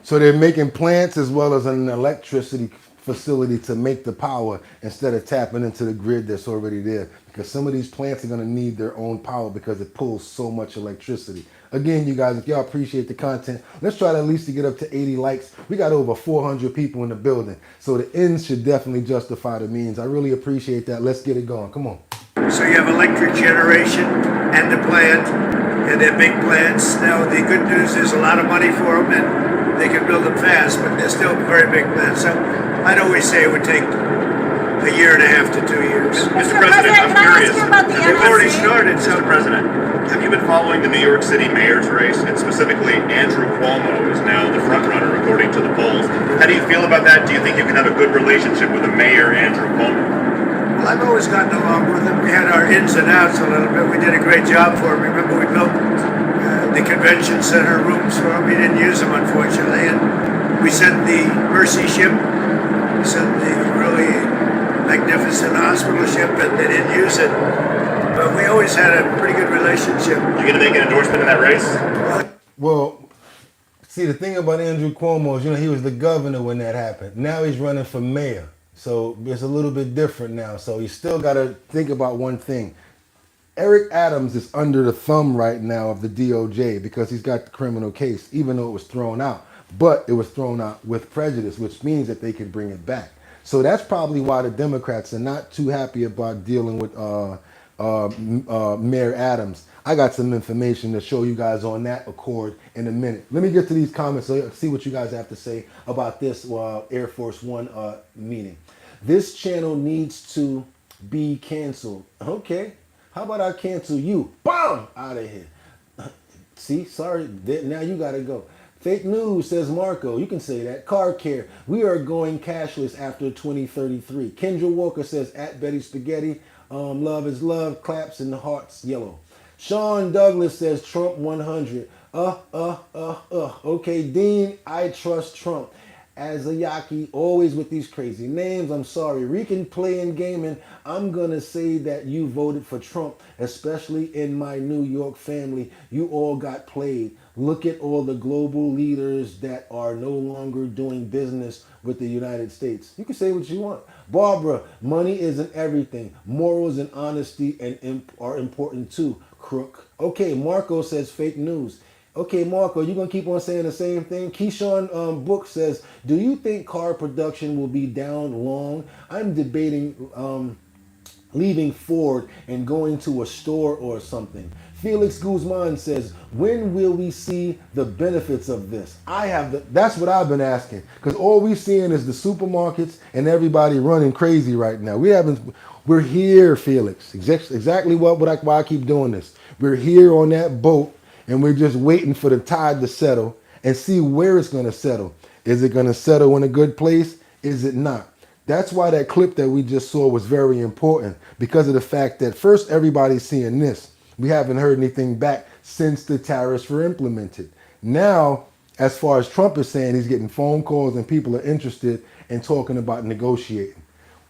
So they're making plants as well as an electricity facility to make the power instead of tapping into the grid that's already there. Because some of these plants are going to need their own power because it pulls so much electricity. Again, you guys, if y'all appreciate the content, let's try to at least to get up to 80 likes. We got over 400 people in the building. So the ends should definitely justify the means. I really appreciate that. Let's get it going. Come on. So you have electric generation and the plant, and they're big plants. Now, the good news is a lot of money for them, and they can build them fast, but they're still very big plants. So I'd always say it would take a year and a half to 2 years. Mr. President, I'm curious. They've already started. So, Mr. President, have you been following the New York City mayor's race? And specifically, Andrew Cuomo is now the front runner according to the polls. How do you feel about that? Do you think you can have a good relationship with the mayor, Andrew Cuomo? well, I've always gotten along with him. We had our ins and outs a little bit. We did a great job for him. Remember, we built the convention center rooms for him. He didn't use them, unfortunately. And we sent the Mercy ship. We sent the really magnificent hospital ship, and they didn't use it. But we always had a pretty good relationship. You going to make an endorsement in that race? Well, see, the thing about Andrew Cuomo is, he was the governor when that happened. Now he's running for mayor. So it's a little bit different now. So you still got to think about one thing. Eric Adams is under the thumb right now of the DOJ because he's got the criminal case, even though it was thrown out. But it was thrown out with prejudice, which means that they could bring it back. So that's probably why the Democrats are not too happy about dealing with Mayor Adams. I got some information to show you guys on that accord in a minute. Let me get to these comments so see what you guys have to say about this Air Force One meeting. This channel needs to be canceled. Okay. How about I cancel you? Boom! Out of here. See, sorry, now you gotta go. Fake news, says Marco. You can say that. Car care. We are going cashless after 2033. Kendra Walker says, at Betty Spaghetti, love is love, claps and hearts yellow. Sean Douglas says, Trump 100. Okay, Dean, I trust Trump. As a Yaki, always with these crazy names. I'm sorry. Rican playing gaming. I'm going to say that you voted for Trump, especially in my New York family. You all got played. Look at all the global leaders that are no longer doing business with the United States. You can say what you want. Barbara, money isn't everything. Morals and honesty are important too, crook. Okay, Marco says fake news. Okay, Marco, you gonna keep on saying the same thing? Keyshawn Book says, do you think car production will be down long? I'm debating leaving Ford and going to a store or something. Felix Guzman says, when will we see the benefits of this? That's what I've been asking, because all we're seeing is the supermarkets and everybody running crazy right now. We're here, Felix. Exactly why I keep doing this. We're here on that boat. And we're just waiting for the tide to settle and see where it's going to settle. Is it going to settle in a good place? Is it not? That's why that clip that we just saw was very important, because of the fact that first, everybody's seeing this. We haven't heard anything back since the tariffs were implemented. Now, as far as Trump is saying, he's getting phone calls and people are interested in talking about negotiating.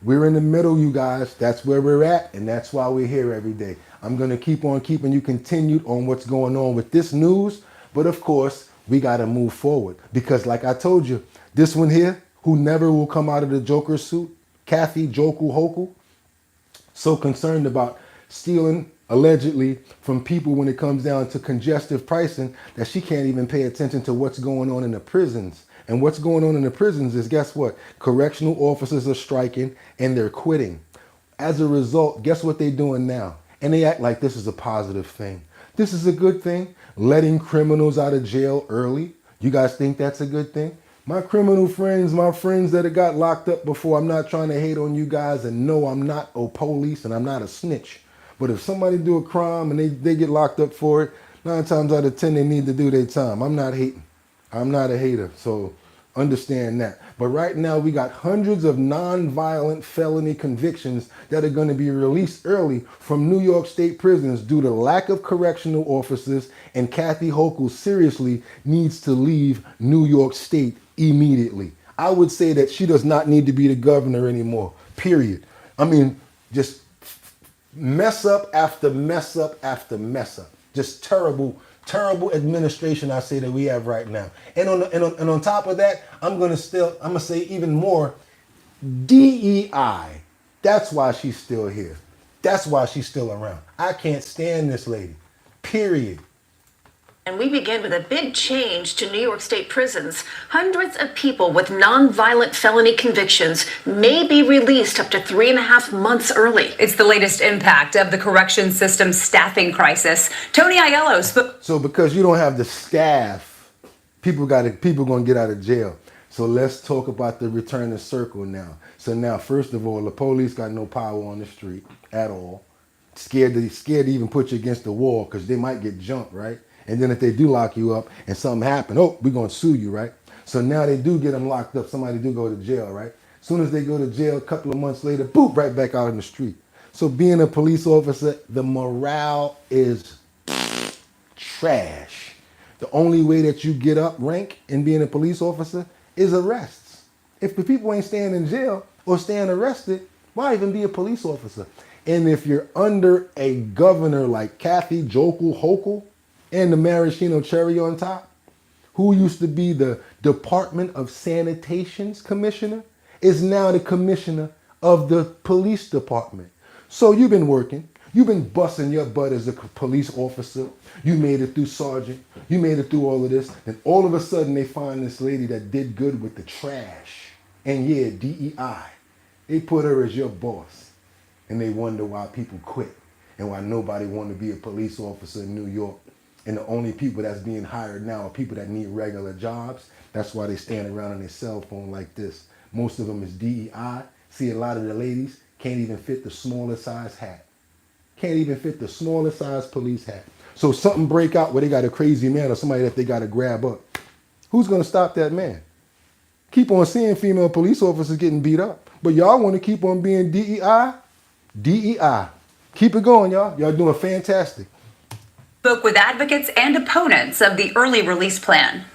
We're in the middle, you guys. That's where we're at, and that's why we're here every day. I'm going to keep on keeping you continued on what's going on with this news, but of course, we got to move forward because like I told you, this one here, who never will come out of the Joker suit, Kathy Joku Hoku, so concerned about stealing allegedly from people when it comes down to congestive pricing that she can't even pay attention to what's going on in the prisons. And what's going on in the prisons is, guess what? Correctional officers are striking and they're quitting. As a result, guess what they're doing now? And they act like this is a positive thing. This is a good thing. Letting criminals out of jail early. You guys think that's a good thing? My criminal friends, my friends that have got locked up before, I'm not trying to hate on you guys, and no, I'm not a police and I'm not a snitch. But if somebody do a crime and they get locked up for it, 9 times out of 10 they need to do their time. I'm not hating. I'm not a hater, so understand that. But right now we got hundreds of non-violent felony convictions that are going to be released early from New York State prisons due to lack of correctional officers, and Kathy Hochul seriously needs to leave New York State immediately. I would say that she does not need to be the governor anymore, period. I mean, just mess up after mess up after mess up. Just terrible administration I say that we have right now. And on top of that, I'm gonna say even more DEI. That's why she's still here. That's why she's still around. I can't stand this lady. Period. And we begin with a big change to New York State prisons. Hundreds of people with nonviolent felony convictions may be released up to 3.5 months early. It's the latest impact of the correction system's staffing crisis. Tony Aiello spoke. So because you don't have the staff, people gonna get out of jail. So let's talk about the return to circle now. So now, first of all, the police got no power on the street at all. Scared to even put you against the wall because they might get jumped, right? And then if they do lock you up and something happen, we're going to sue you, right? So now they do get them locked up. Somebody do go to jail, right? As soon as they go to jail, a couple of months later, boop, right back out in the street. So being a police officer, the morale is trash. The only way that you get up rank in being a police officer is arrests. If the people ain't staying in jail or staying arrested, why even be a police officer? And if you're under a governor like Kathy Jokel Hochul, and the maraschino cherry on top, who used to be the Department of Sanitation's commissioner, is now the commissioner of the police department. So you've been working, You've been busting your butt as a police officer. You made it through sergeant. You made it through all of this. And all of a sudden they find this lady that did good with the trash. And yeah, DEI. They put her as your boss. And they wonder why people quit and why nobody want to be a police officer in New York. And the only people that's being hired now are people that need regular jobs. That's why they stand around on their cell phone like this. Most of them is DEI. See, a lot of the ladies can't even fit the smallest size hat. Can't even fit the smallest size police hat. So something break out where they got a crazy man or somebody that they got to grab up. Who's going to stop that man? Keep on seeing female police officers getting beat up. But y'all want to keep on being DEI? DEI. Keep it going, y'all. Y'all doing fantastic. Spoke with advocates and opponents of the early release plan.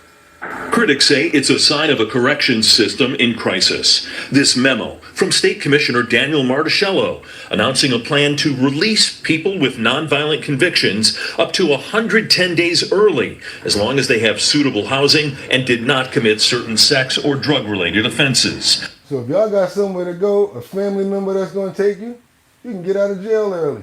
Critics say it's a sign of a corrections system in crisis. This memo from State Commissioner Daniel Martuscello announcing a plan to release people with nonviolent convictions up to 110 days early, as long as they have suitable housing and did not commit certain sex or drug-related offenses. So if y'all got somewhere to go, a family member that's going to take you, you can get out of jail early.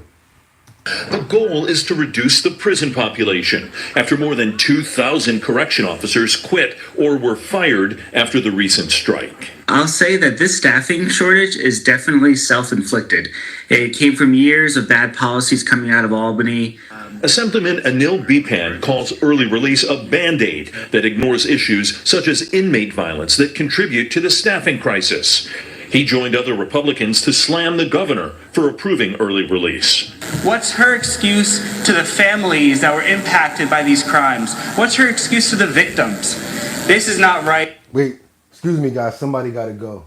The goal is to reduce the prison population after more than 2,000 correction officers quit or were fired after the recent strike. I'll say that this staffing shortage is definitely self-inflicted. It came from years of bad policies coming out of Albany. Assemblyman Anil Bipan calls early release a Band-Aid that ignores issues such as inmate violence that contribute to the staffing crisis. He joined other Republicans to slam the governor for approving early release. What's her excuse to the families that were impacted by these crimes? What's her excuse to the victims? This is not right. Wait, excuse me, guys. Somebody got to go.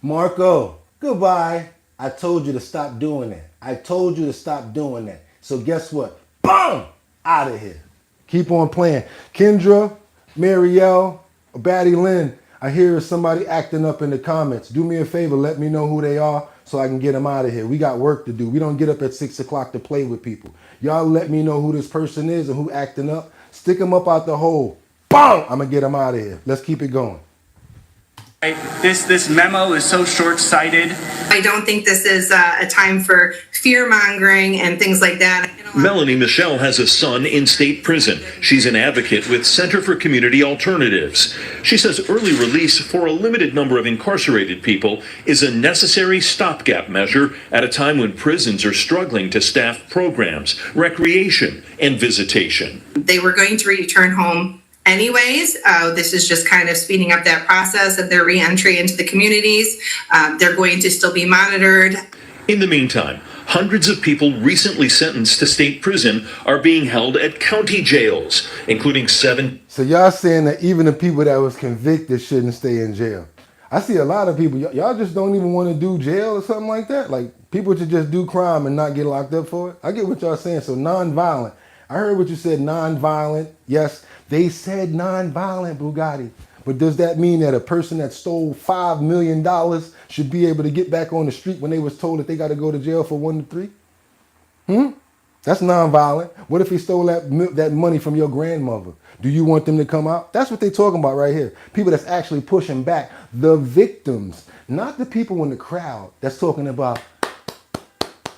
Marco, goodbye. I told you to stop doing that. I told you to stop doing that. So guess what? Boom! Out of here. Keep on playing. Kendra, Marielle, Batty Lynn, I hear somebody acting up in the comments. Do me a favor, let me know who they are so I can get them out of here. We got work to do. We don't get up at 6 o'clock to play with people. Y'all let me know who this person is and who acting up. Stick them up out the hole. Boom! I'm going to get them out of here. Let's keep it going. This memo is so short-sighted. I don't think this is a time for fear-mongering and things like that. Melanie Michelle has a son in state prison. She's an advocate with Center for Community Alternatives. She says early release for a limited number of incarcerated people is a necessary stopgap measure at a time when prisons are struggling to staff programs, recreation, and visitation. They were going to return home anyways. This is just kind of speeding up that process of their reentry into the communities. They're going to still be monitored. In the meantime, hundreds of people recently sentenced to state prison are being held at county jails, including 7. So y'all saying that even the people that was convicted shouldn't stay in jail. I see a lot of people, y'all just don't even want to do jail or something like that. Like people should just do crime and not get locked up for it. I get what y'all saying. So non-violent. I heard what you said, non-violent. Yes, they said non-violent, Bugatti. But does that mean that a person that stole $5 million should be able to get back on the street when they was told that they got to go to jail for 1 to 3? That's non-violent. What if he stole that money from your grandmother? Do you want them to come out? That's what they're talking about right here. People that's actually pushing back. The victims, not the people in the crowd that's talking about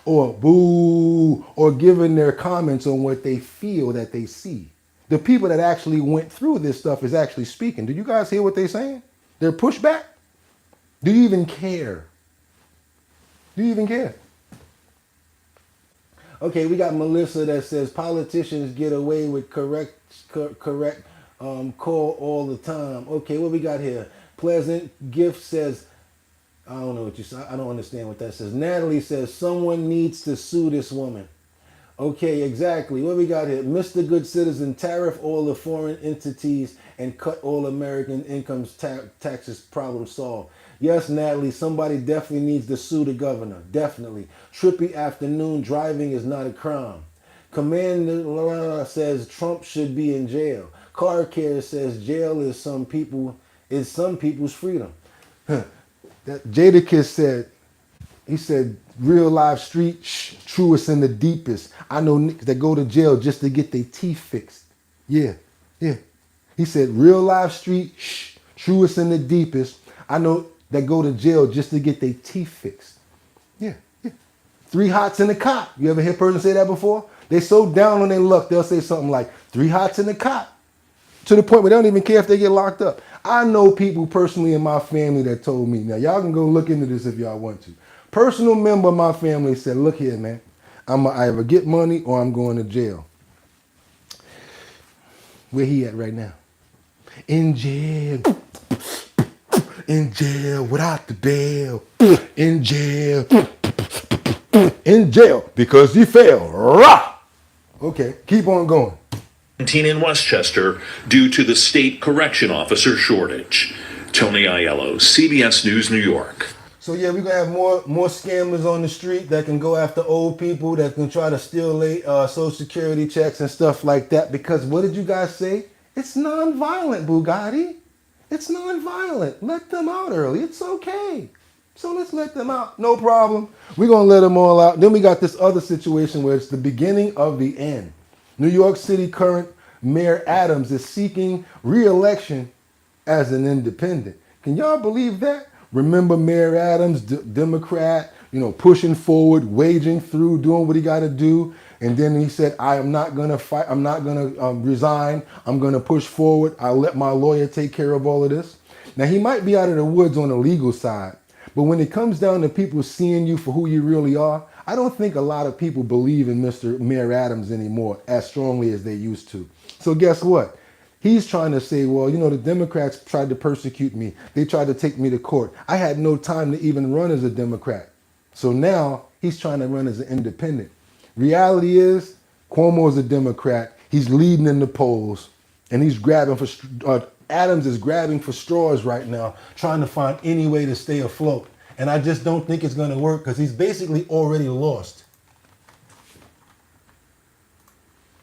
or boo or giving their comments on what they feel that they see. The people that actually went through this stuff is actually speaking. Do you guys hear what they're saying? They're pushed back. Do you even care? Do you even care? Okay, we got Melissa that says politicians get away with correct call all the time. Okay, what we got here? Pleasant Gift says, I don't know what you said. I don't understand what that says. Natalie says someone needs to sue this woman. Okay, exactly. What we got here? Mr. Good Citizen, tariff all the foreign entities and cut all American incomes taxes, problem solved. Yes, Natalie, somebody definitely needs to sue the governor. Definitely. Trippy afternoon driving is not a crime. Commander says Trump should be in jail. Car Care says jail is some people's freedom. That Jadakiss said, he said, real live street, truest and the deepest. I know niggas that go to jail just to get their teeth fixed. Yeah. He said, real live street, truest and the deepest. I know that go to jail just to get their teeth fixed. Yeah. 3 hots in the cot. You ever hear a person say that before? They so down on their luck, they'll say something like 3 hots in the cot. To the point where they don't even care if they get locked up. I know people personally in my family that told me. Now, y'all can go look into this if y'all want to. Personal member of my family said, look here, man. I either get money or I'm going to jail. Where he at right now? In jail. In jail without the bail. In jail. In jail because he failed. Rah! Okay, keep on going. In Westchester due to the state correction officer shortage. Tony Aiello, CBS News, New York. So yeah, we're gonna have more scammers on the street that can go after old people, that can try to steal late Social Security checks and stuff like that. Because what did you guys say? It's non-violent, Bugatti. It's non-violent. Let them out early. It's okay. So let's let them out. No problem. We're gonna let them all out. Then we got this other situation where it's the beginning of the end. New York City current Mayor Adams is seeking re-election as an independent. Can y'all believe that? Remember Mayor Adams, Democrat, pushing forward, waging through, doing what he got to do. And then he said, I am not going to fight. I'm not going to resign. I'm going to push forward. I'll let my lawyer take care of all of this. Now, he might be out of the woods on the legal side. But when it comes down to people seeing you for who you really are, I don't think a lot of people believe in Mr. Mayor Adams anymore as strongly as they used to. So guess what? He's trying to say, well, the Democrats tried to persecute me. They tried to take me to court. I had no time to even run as a Democrat. So now he's trying to run as an independent. Reality is, Cuomo's a Democrat. He's leading in the polls. And he's grabbing for, Adams is grabbing for straws right now, trying to find any way to stay afloat. And I just don't think it's going to work because he's basically already lost.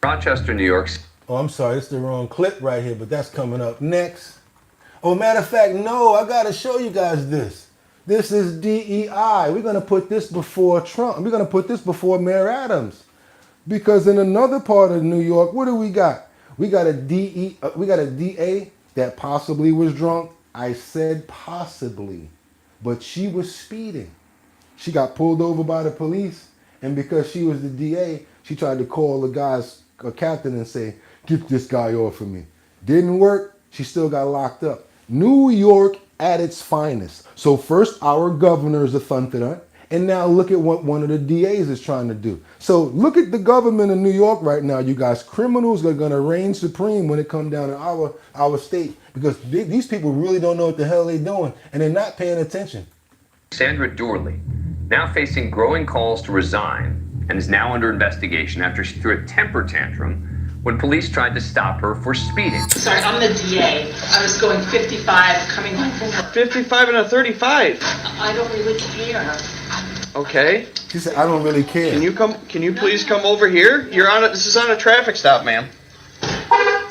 Rochester, New York. Oh, I'm sorry, it's the wrong clip right here, but that's coming up next. Oh, matter of fact, no, I got to show you guys this. This is DEI. We're going to put this before Trump. We're going to put this before Mayor Adams. Because in another part of New York, what do we got? We got a DA that possibly was drunk. I said possibly. But she was speeding. She got pulled over by the police. And because she was the DA, she tried to call the guy's captain and say, get this guy off of me. Didn't work. She still got locked up. New York at its finest. So first our governor is a thunderer. And now look at what one of the DAs is trying to do. So look at the government in New York right now, you guys. Criminals are going to reign supreme when it comes down to our state. Because these people really don't know what the hell they're doing. And they're not paying attention. Sandra Dorley, now facing growing calls to resign, and is now under investigation after she threw a temper tantrum when police tried to stop her for speeding. Sorry, I'm the DA. I was going 55 coming home from work. 55 and a 35. I don't really care. Okay. She said, I don't really care. Can you please come over here? This is on a traffic stop, ma'am.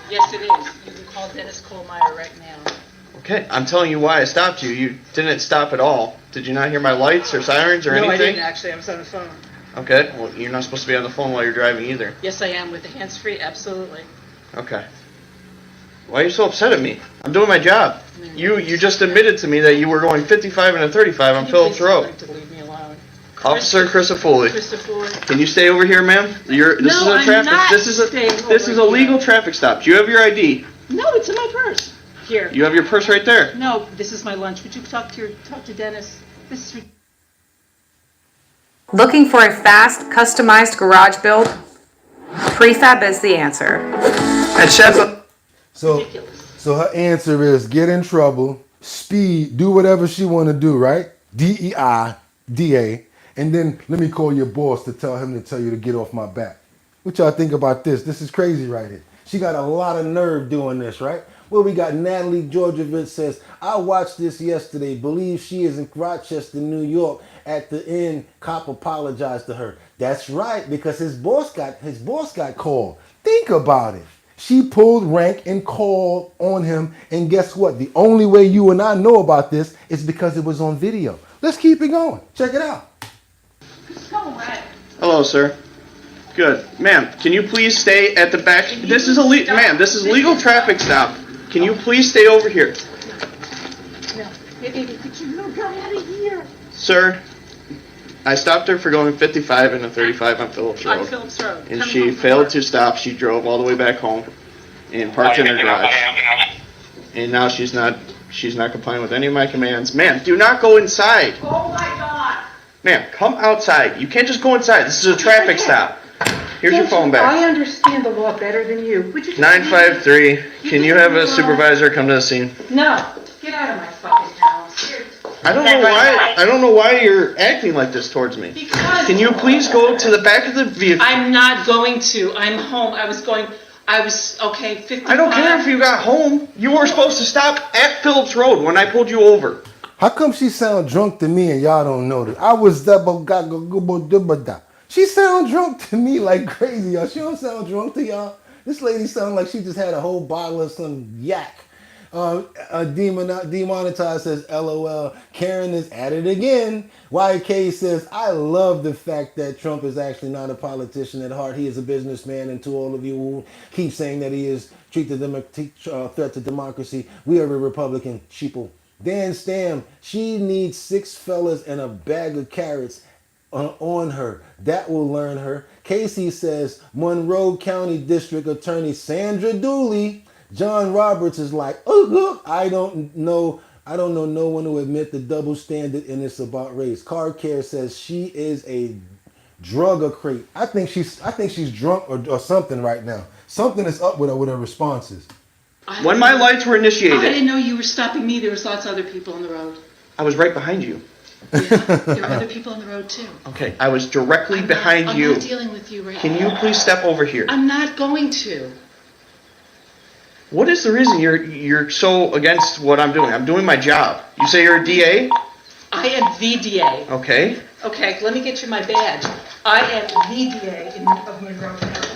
Yes, it is. You can call Dennis Kohlmeyer right now. Okay, I'm telling you why I stopped you. You didn't stop at all. Did you not hear my lights or sirens or anything? No, I didn't actually. I was on the phone. Okay, well, you're not supposed to be on the phone while you're driving either. Yes, I am with the hands-free, absolutely. Okay. Why are you so upset at me? I'm doing my job. You just admitted to me that you were going 55 and a 35 on Phillips Road. To leave me alone. Officer Christopher, can you stay over here, ma'am? This is a legal traffic stop. Do you have your ID? No, it's in my purse. Here. You have your purse right there. No, this is my lunch. Would you talk to Dennis? This is. Looking for a fast, customized garage build? Prefab is the answer. And Chef. So her answer is get in trouble, speed, do whatever she want to do, right? DEI, DA. And then let me call your boss to tell you to get off my back. What y'all think about this? This is crazy right here. She got a lot of nerve doing this, right? Well, we got Natalie Georgievich says, I watched this yesterday. Believe she is in Rochester, New York. At the end, cop apologized to her. That's right, because his boss got called. Think about it. She pulled rank and called on him. And guess what? The only way you and I know about this is because it was on video. Let's keep it going. Check it out. Hello, sir. Good. Ma'am, can you please stay at the back? This is legal traffic stop. Can you please stay over here? No. Get your little girl out of here. Sir, I stopped her for going 55 and a 35 on Phillips On Road. Phillips Road. And coming she home from failed work. to stop. She drove all the way back home and parked in her garage. And now she's not complying with any of my commands. Ma'am, do not go inside. Oh my God. Ma'am, come outside. You can't just go inside. This is a traffic stop. Here's your phone back. I understand the law better than you. Would you just 953. Can you have a supervisor come to the scene? No. Get out of my fucking house. I don't know why you're acting like this towards me. Because Can you please go to the back of the vehicle? I'm not going to. I'm home. I was okay, 55. I don't care if you got home. You were supposed to stop at Phillips Road when I pulled you over. How come she sound drunk to me and y'all don't know this? She sound drunk to me like crazy, y'all. She don't sound drunk to y'all. This lady sound like she just had a whole bottle of some yak. Demonetized says, LOL. Karen is at it again. YK says, I love the fact that Trump is actually not a politician at heart. He is a businessman. And to all of you who keep saying that he is treated a threat to democracy, we are a Republican sheeple. Dan Stam, she needs 6 fellas and a bag of carrots on her. That will learn her. Casey says, Monroe County District Attorney Sandra Dooley. John Roberts is like, I don't know no one who admit the double standard and it's about race. Car Care says she is a drug crate. I think she's drunk or something right now. Something is up with her responses. When my lights were initiated. I didn't know you were stopping me. There was lots of other people on the road. I was right behind you. There were other people on the road too. Okay, I was directly behind you. I'm not dealing with you right now. Can you please step over here? I'm not going to. What is the reason you're so against what I'm doing? I'm doing my job. You say you're a DA? I am the DA. Okay. Okay, let me get you my badge. I am the DA of Monroe County.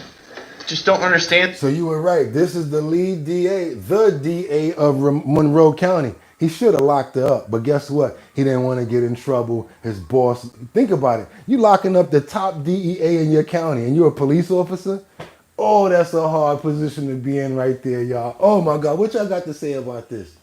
Just don't understand. So you were right. This is the lead DA, the DA of Monroe County. He should have locked her up, but guess what? He didn't want to get in trouble. His boss, think about it. You locking up the top DEA in your county and you're a police officer? Oh, that's a hard position to be in right there, y'all. Oh my God, what y'all got to say about this?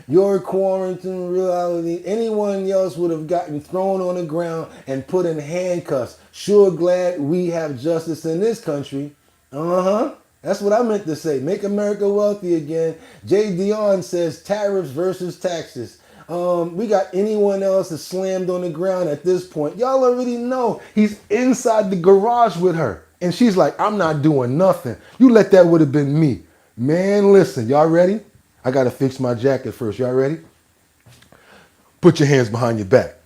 Your quarantine reality, anyone else would have gotten thrown on the ground and put in handcuffs. Sure glad we have justice in this country. That's what I meant to say. Make America wealthy again. Jay Dion says tariffs versus taxes. We got anyone else that's slammed on the ground at this point. Y'all already know he's inside the garage with her. And she's like, I'm not doing nothing. You let that would have been me. Man, listen, y'all ready? I got to fix my jacket first. Y'all ready? Put your hands behind your back.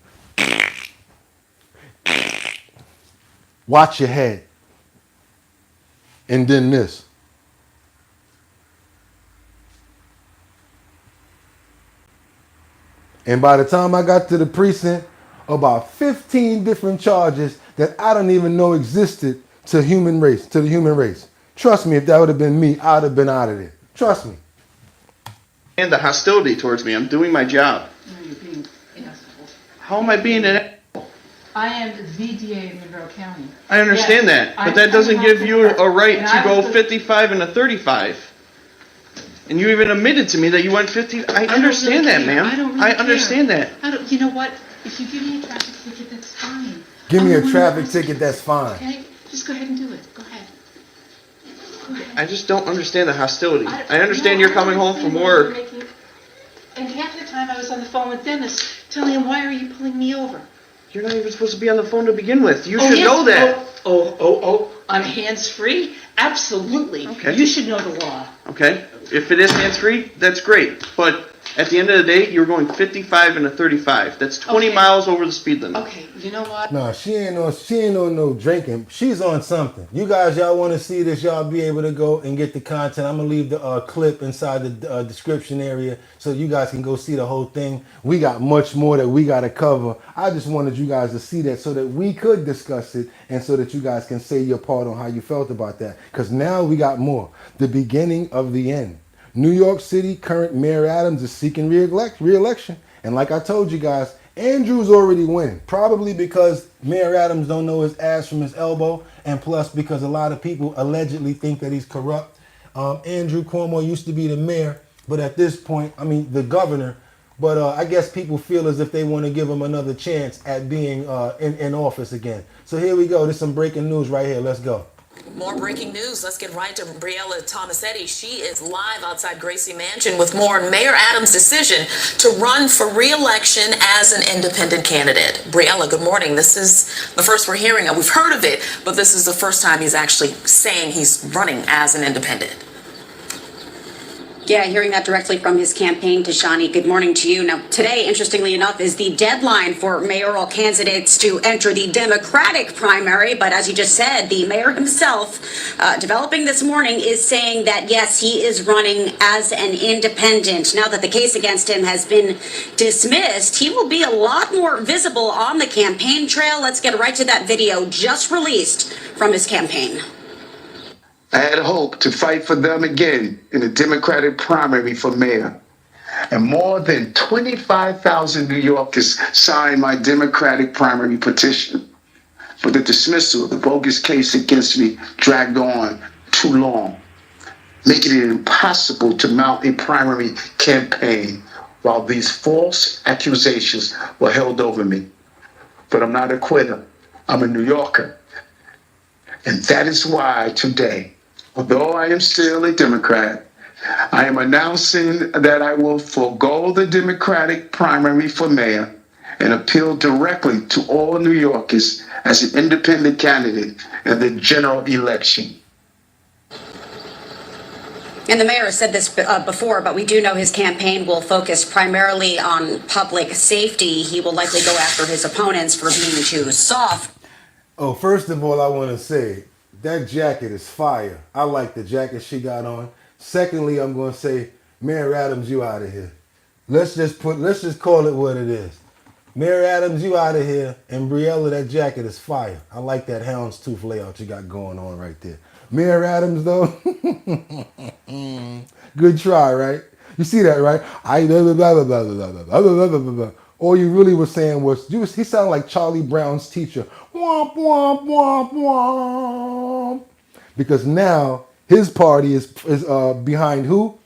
Watch your head. And then this. And by the time I got to the precinct, about 15 different charges that I don't even know existed to the human race. Trust me, if that would have been me, I would have been out of there. Trust me. And the hostility towards me. I'm doing my job. No, you're being an asshole. How am I being an asshole? I am the DA in Monroe County. I understand that, but that doesn't give you a right to go 55 and a 35. And you even admitted to me that you went 50. I understand that, ma'am. I understand that. You know what? If you give me a traffic ticket, that's fine. Give me a traffic ticket, that's fine. Okay? Just go ahead and do it. Go ahead. I just don't understand the hostility. I understand you're coming home from work. And half the time I was on the phone with Dennis telling him, why are you pulling me over? You're not even supposed to be on the phone to begin with. You should know that. I'm hands-free? Absolutely. Okay. You should know the law. Okay? If it is hands-free, that's great. But at the end of the day, you're going 55 and a 35. That's 20 miles over the speed limit. Okay, you know what? No, she ain't on no drinking. She's on something. You guys, y'all want to see this, y'all be able to go and get the content. I'm going to leave the clip inside the description area so you guys can go see the whole thing. We got much more that we got to cover. I just wanted you guys to see that so that we could discuss it and so that you guys can say your part on how you felt about that. Because now we got more. The beginning of the end. New York City current Mayor Adams is seeking re-election. And like I told you guys, Andrew's already winning. Probably because Mayor Adams don't know his ass from his elbow. And plus because a lot of people allegedly think that he's corrupt. Andrew Cuomo used to be the mayor. But at this point, the governor, But I guess people feel as if they want to give him another chance at being in office again. So here we go. There's some breaking news right here. Let's go. More breaking news. Let's get right to Briella Tomasetti. She is live outside Gracie Mansion with more on Mayor Adams' decision to run for re-election as an independent candidate. Briella, good morning. This is the first we're hearing of. We've heard of it, but this is the first time he's actually saying he's running as an independent. Yeah, hearing that directly from his campaign, Tashani, good morning to you. Now, today, interestingly enough, is the deadline for mayoral candidates to enter the Democratic primary. But as you just said, the mayor himself, developing this morning, is saying that, yes, he is running as an independent. Now that the case against him has been dismissed, he will be a lot more visible on the campaign trail. Let's get right to that video just released from his campaign. I had hope to fight for them again in the Democratic primary for mayor. And more than 25,000 New Yorkers signed my Democratic primary petition. But the dismissal of the bogus case against me dragged on too long, making it impossible to mount a primary campaign while these false accusations were held over me. But I'm not a quitter. I'm a New Yorker. And that is why today, although I am still a Democrat, I am announcing that I will forego the Democratic primary for mayor and appeal directly to all New Yorkers as an independent candidate in the general election. And the mayor has said this before, but we do know his campaign will focus primarily on public safety. He will likely go after his opponents for being too soft. Oh, first of all, I want to say, that jacket is fire. I like the jacket she got on. Secondly, I'm going to say, Mayor Adams, you out of here. Let's just call it what it is. Mayor Adams, you out of here. And Briella, that jacket is fire. I like that houndstooth layout you got going on right there. Mayor Adams, though, good try, right? You see that, right? All you really were saying was, he sounded like Charlie Brown's teacher. Womp, womp, womp, womp. Because now his party is behind who?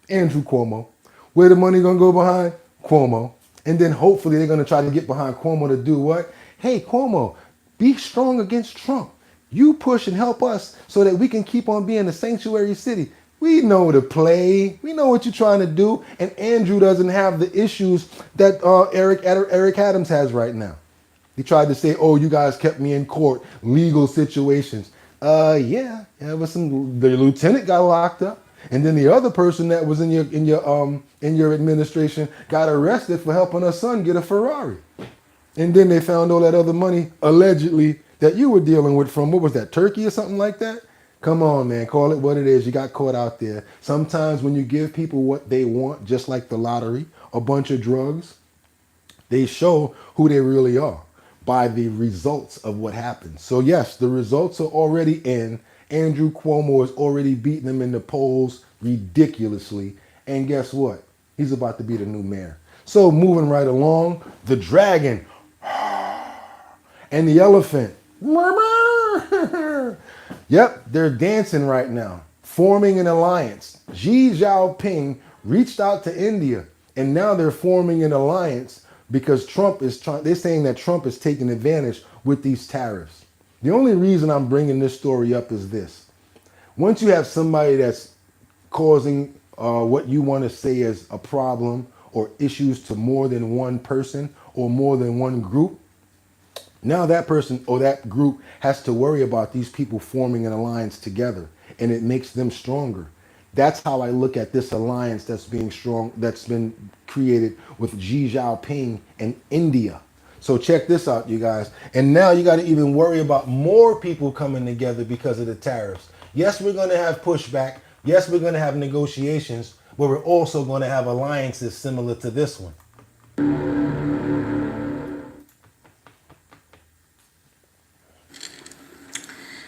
Andrew Cuomo. Where the money gonna go behind? Cuomo. And then hopefully they're gonna try to get behind Cuomo to do what? Hey, Cuomo, be strong against Trump. You push and help us so that we can keep on being a sanctuary city. We know the play. We know what you're trying to do. And Andrew doesn't have the issues that Eric Adams has right now. He tried to say, oh, you guys kept me in court, legal situations. Yeah, but the lieutenant got locked up. And then the other person that was in your administration got arrested for helping her son get a Ferrari. And then they found all that other money, allegedly, that you were dealing with from, what was that, Turkey or something like that? Come on, man, call it what it is. You got caught out there. Sometimes when you give people what they want, just like the lottery, a bunch of drugs, they show who they really are by the results of what happens. So yes, the results are already in. Andrew Cuomo is already beating them in the polls ridiculously. And guess what? He's about to be the new mayor. So moving right along, the dragon and the elephant. Yep, they're dancing right now, forming an alliance. Xi Jinping reached out to India, and now they're forming an alliance because they're saying that Trump is taking advantage with these tariffs. The only reason I'm bringing this story up is this. Once you have somebody that's causing what you want to say is a problem or issues to more than one person or more than one group, now that person or that group has to worry about these people forming an alliance together, and it makes them stronger. That's how I look at this alliance that's been created with Xi Jinping and India. So check this out, you guys. And now you got to even worry about more people coming together because of the tariffs. Yes, we're going to have pushback. Yes, we're going to have negotiations, but we're also going to have alliances similar to this one.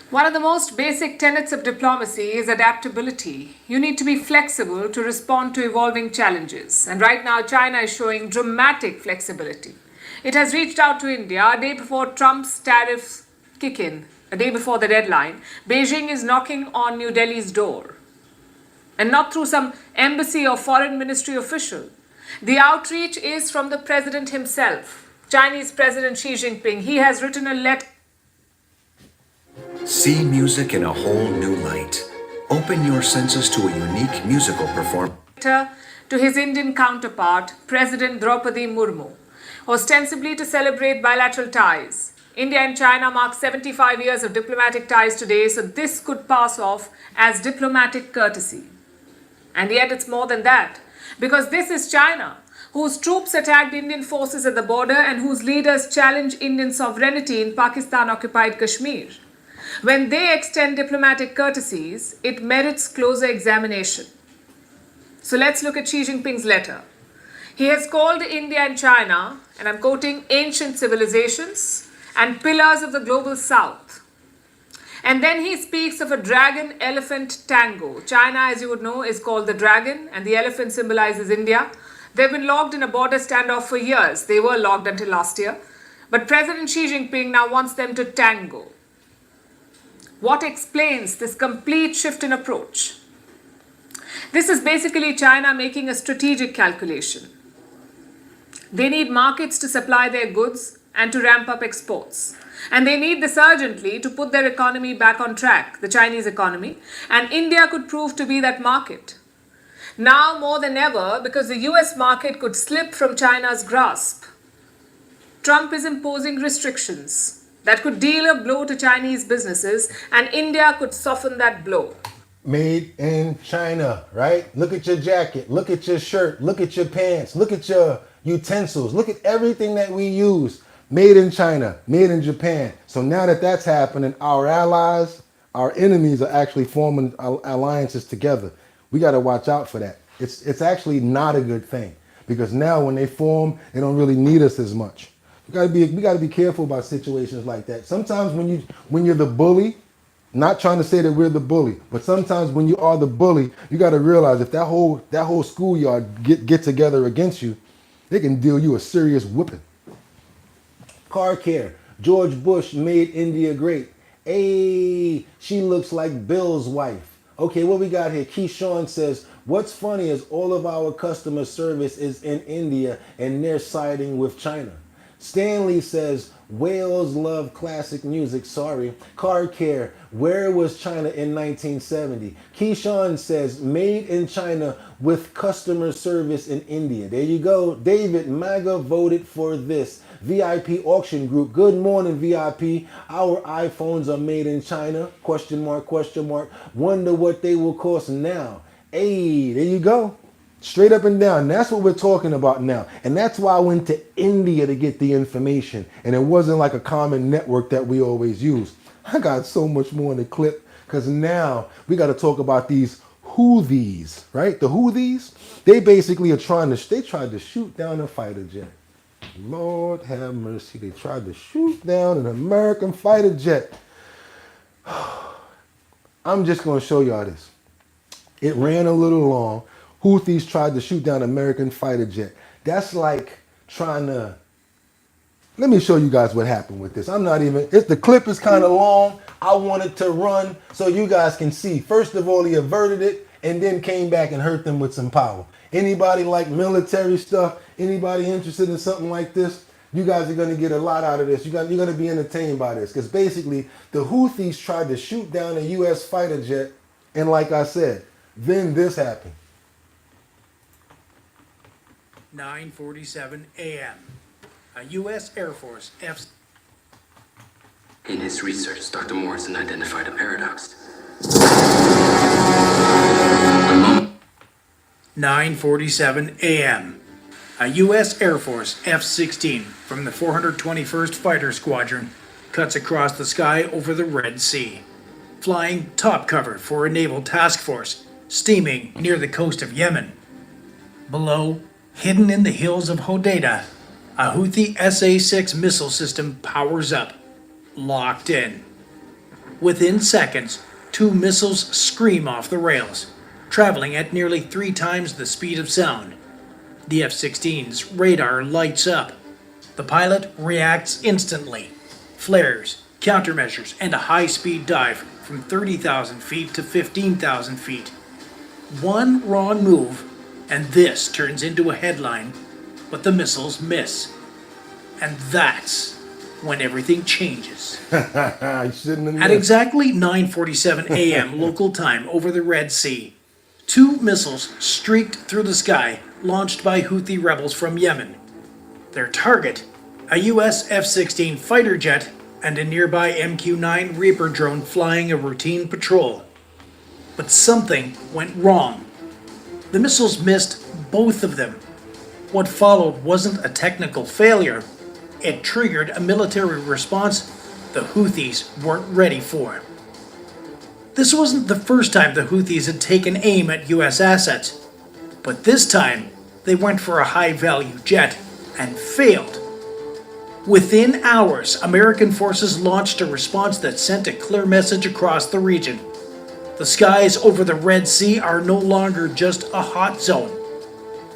One of the most basic tenets of diplomacy is adaptability. You need to be flexible to respond to evolving challenges. And right now, China is showing dramatic flexibility. It has reached out to India a day before Trump's tariffs kick in, a day before the deadline. Beijing is knocking on New Delhi's door, and not through some embassy or foreign ministry official. The outreach is from the president himself, Chinese President Xi Jinping. He has written a letter. See music in a whole new light. Open your senses to a unique musical performance. To his Indian counterpart, President Draupadi Murmu, ostensibly to celebrate bilateral ties. India and China mark 75 years of diplomatic ties today, so this could pass off as diplomatic courtesy. And yet it's more than that, because this is China, whose troops attacked Indian forces at the border and whose leaders challenge Indian sovereignty in Pakistan-occupied Kashmir. When they extend diplomatic courtesies, it merits closer examination. So let's look at Xi Jinping's letter. He has called India and China, and I'm quoting, ancient civilizations and pillars of the global south. And then he speaks of a dragon-elephant tango. China, as you would know, is called the dragon, and the elephant symbolizes India. They've been locked in a border standoff for years. They were locked until last year. But President Xi Jinping now wants them to tango. What explains this complete shift in approach? This is basically China making a strategic calculation. They need markets to supply their goods and to ramp up exports. And they need this urgently to put their economy back on track, the Chinese economy, and India could prove to be that market. Now more than ever, because the US market could slip from China's grasp, Trump is imposing restrictions that could deal a blow to Chinese businesses, and India could soften that blow. Made in China, right? Look at your jacket, look at your shirt, look at your pants, look at your utensils, look at everything that we use. Made in China, made in Japan. So now that that's happening, our allies, our enemies are actually forming alliances together. We got to watch out for that. It's actually not a good thing, because now when they form, they don't really need us as much. We got to be careful about situations like that. Sometimes when you're the bully, not trying to say that we're the bully, but sometimes when you are the bully, you got to realize if that whole schoolyard get together against you, they can deal you a serious whipping. Car care. George Bush made India great. Hey, she looks like Bill's wife. Okay, what we got here? Keyshawn says, what's funny is all of our customer service is in India and they're siding with China. Stanley says, whales love classic music, sorry. Car care, where was China in 1970? Keyshawn says, made in China with customer service in India. There you go. David, MAGA voted for this. VIP auction group, good morning VIP. Our iPhones are made in China, question mark, question mark. Wonder what they will cost now. Hey, there you go. Straight up and down. That's what we're talking about now. And that's why I went to India to get the information. And it wasn't like a common network that we always use. I got so much more in the clip, because now we got to talk about these Houthis, right? The Houthis, they basically they tried to shoot down a fighter jet. Lord have mercy. They tried to shoot down an American fighter jet. I'm just going to show y'all this. It ran a little long. Houthis tried to shoot down an American fighter jet. That's like trying to... Let me show you guys what happened with this. The clip is kind of long. I wanted to run so you guys can see. First of all, he averted it and then came back and hurt them with some power. Anybody like military stuff? Anybody interested in something like this? You guys are going to get a lot out of this. You're going to be entertained by this, because basically the Houthis tried to shoot down a U.S. fighter jet, and like I said, then this happened. 9:47 a.m. A U.S. Air Force F. In his research, Dr. Morrison identified a paradox. 9:47 a.m. A U.S. Air Force F-16 from the 421st Fighter Squadron cuts across the sky over the Red Sea, flying top cover for a naval task force steaming near the coast of Yemen. Below, hidden in the hills of Hodeidah, a Houthi SA-6 missile system powers up, locked in. Within seconds, 2 missiles scream off the rails, traveling at nearly 3 times the speed of sound. The F-16's radar lights up. The pilot reacts instantly. Flares, countermeasures, and a high-speed dive from 30,000 feet to 15,000 feet. One wrong move, And this turns into a headline, but the missiles miss. And that's when everything changes. At exactly 9:47 a.m. local time over the Red Sea, 2 missiles streaked through the sky, launched by Houthi rebels from Yemen. Their target, a U.S. F-16 fighter jet and a nearby MQ-9 Reaper drone flying a routine patrol. But something went wrong. The missiles missed both of them. What followed wasn't a technical failure. It triggered a military response the Houthis weren't ready for. This wasn't the first time the Houthis had taken aim at U.S. assets, but this time they went for a high-value jet and failed. Within hours, American forces launched a response that sent a clear message across the region. The skies over the Red Sea are no longer just a hot zone.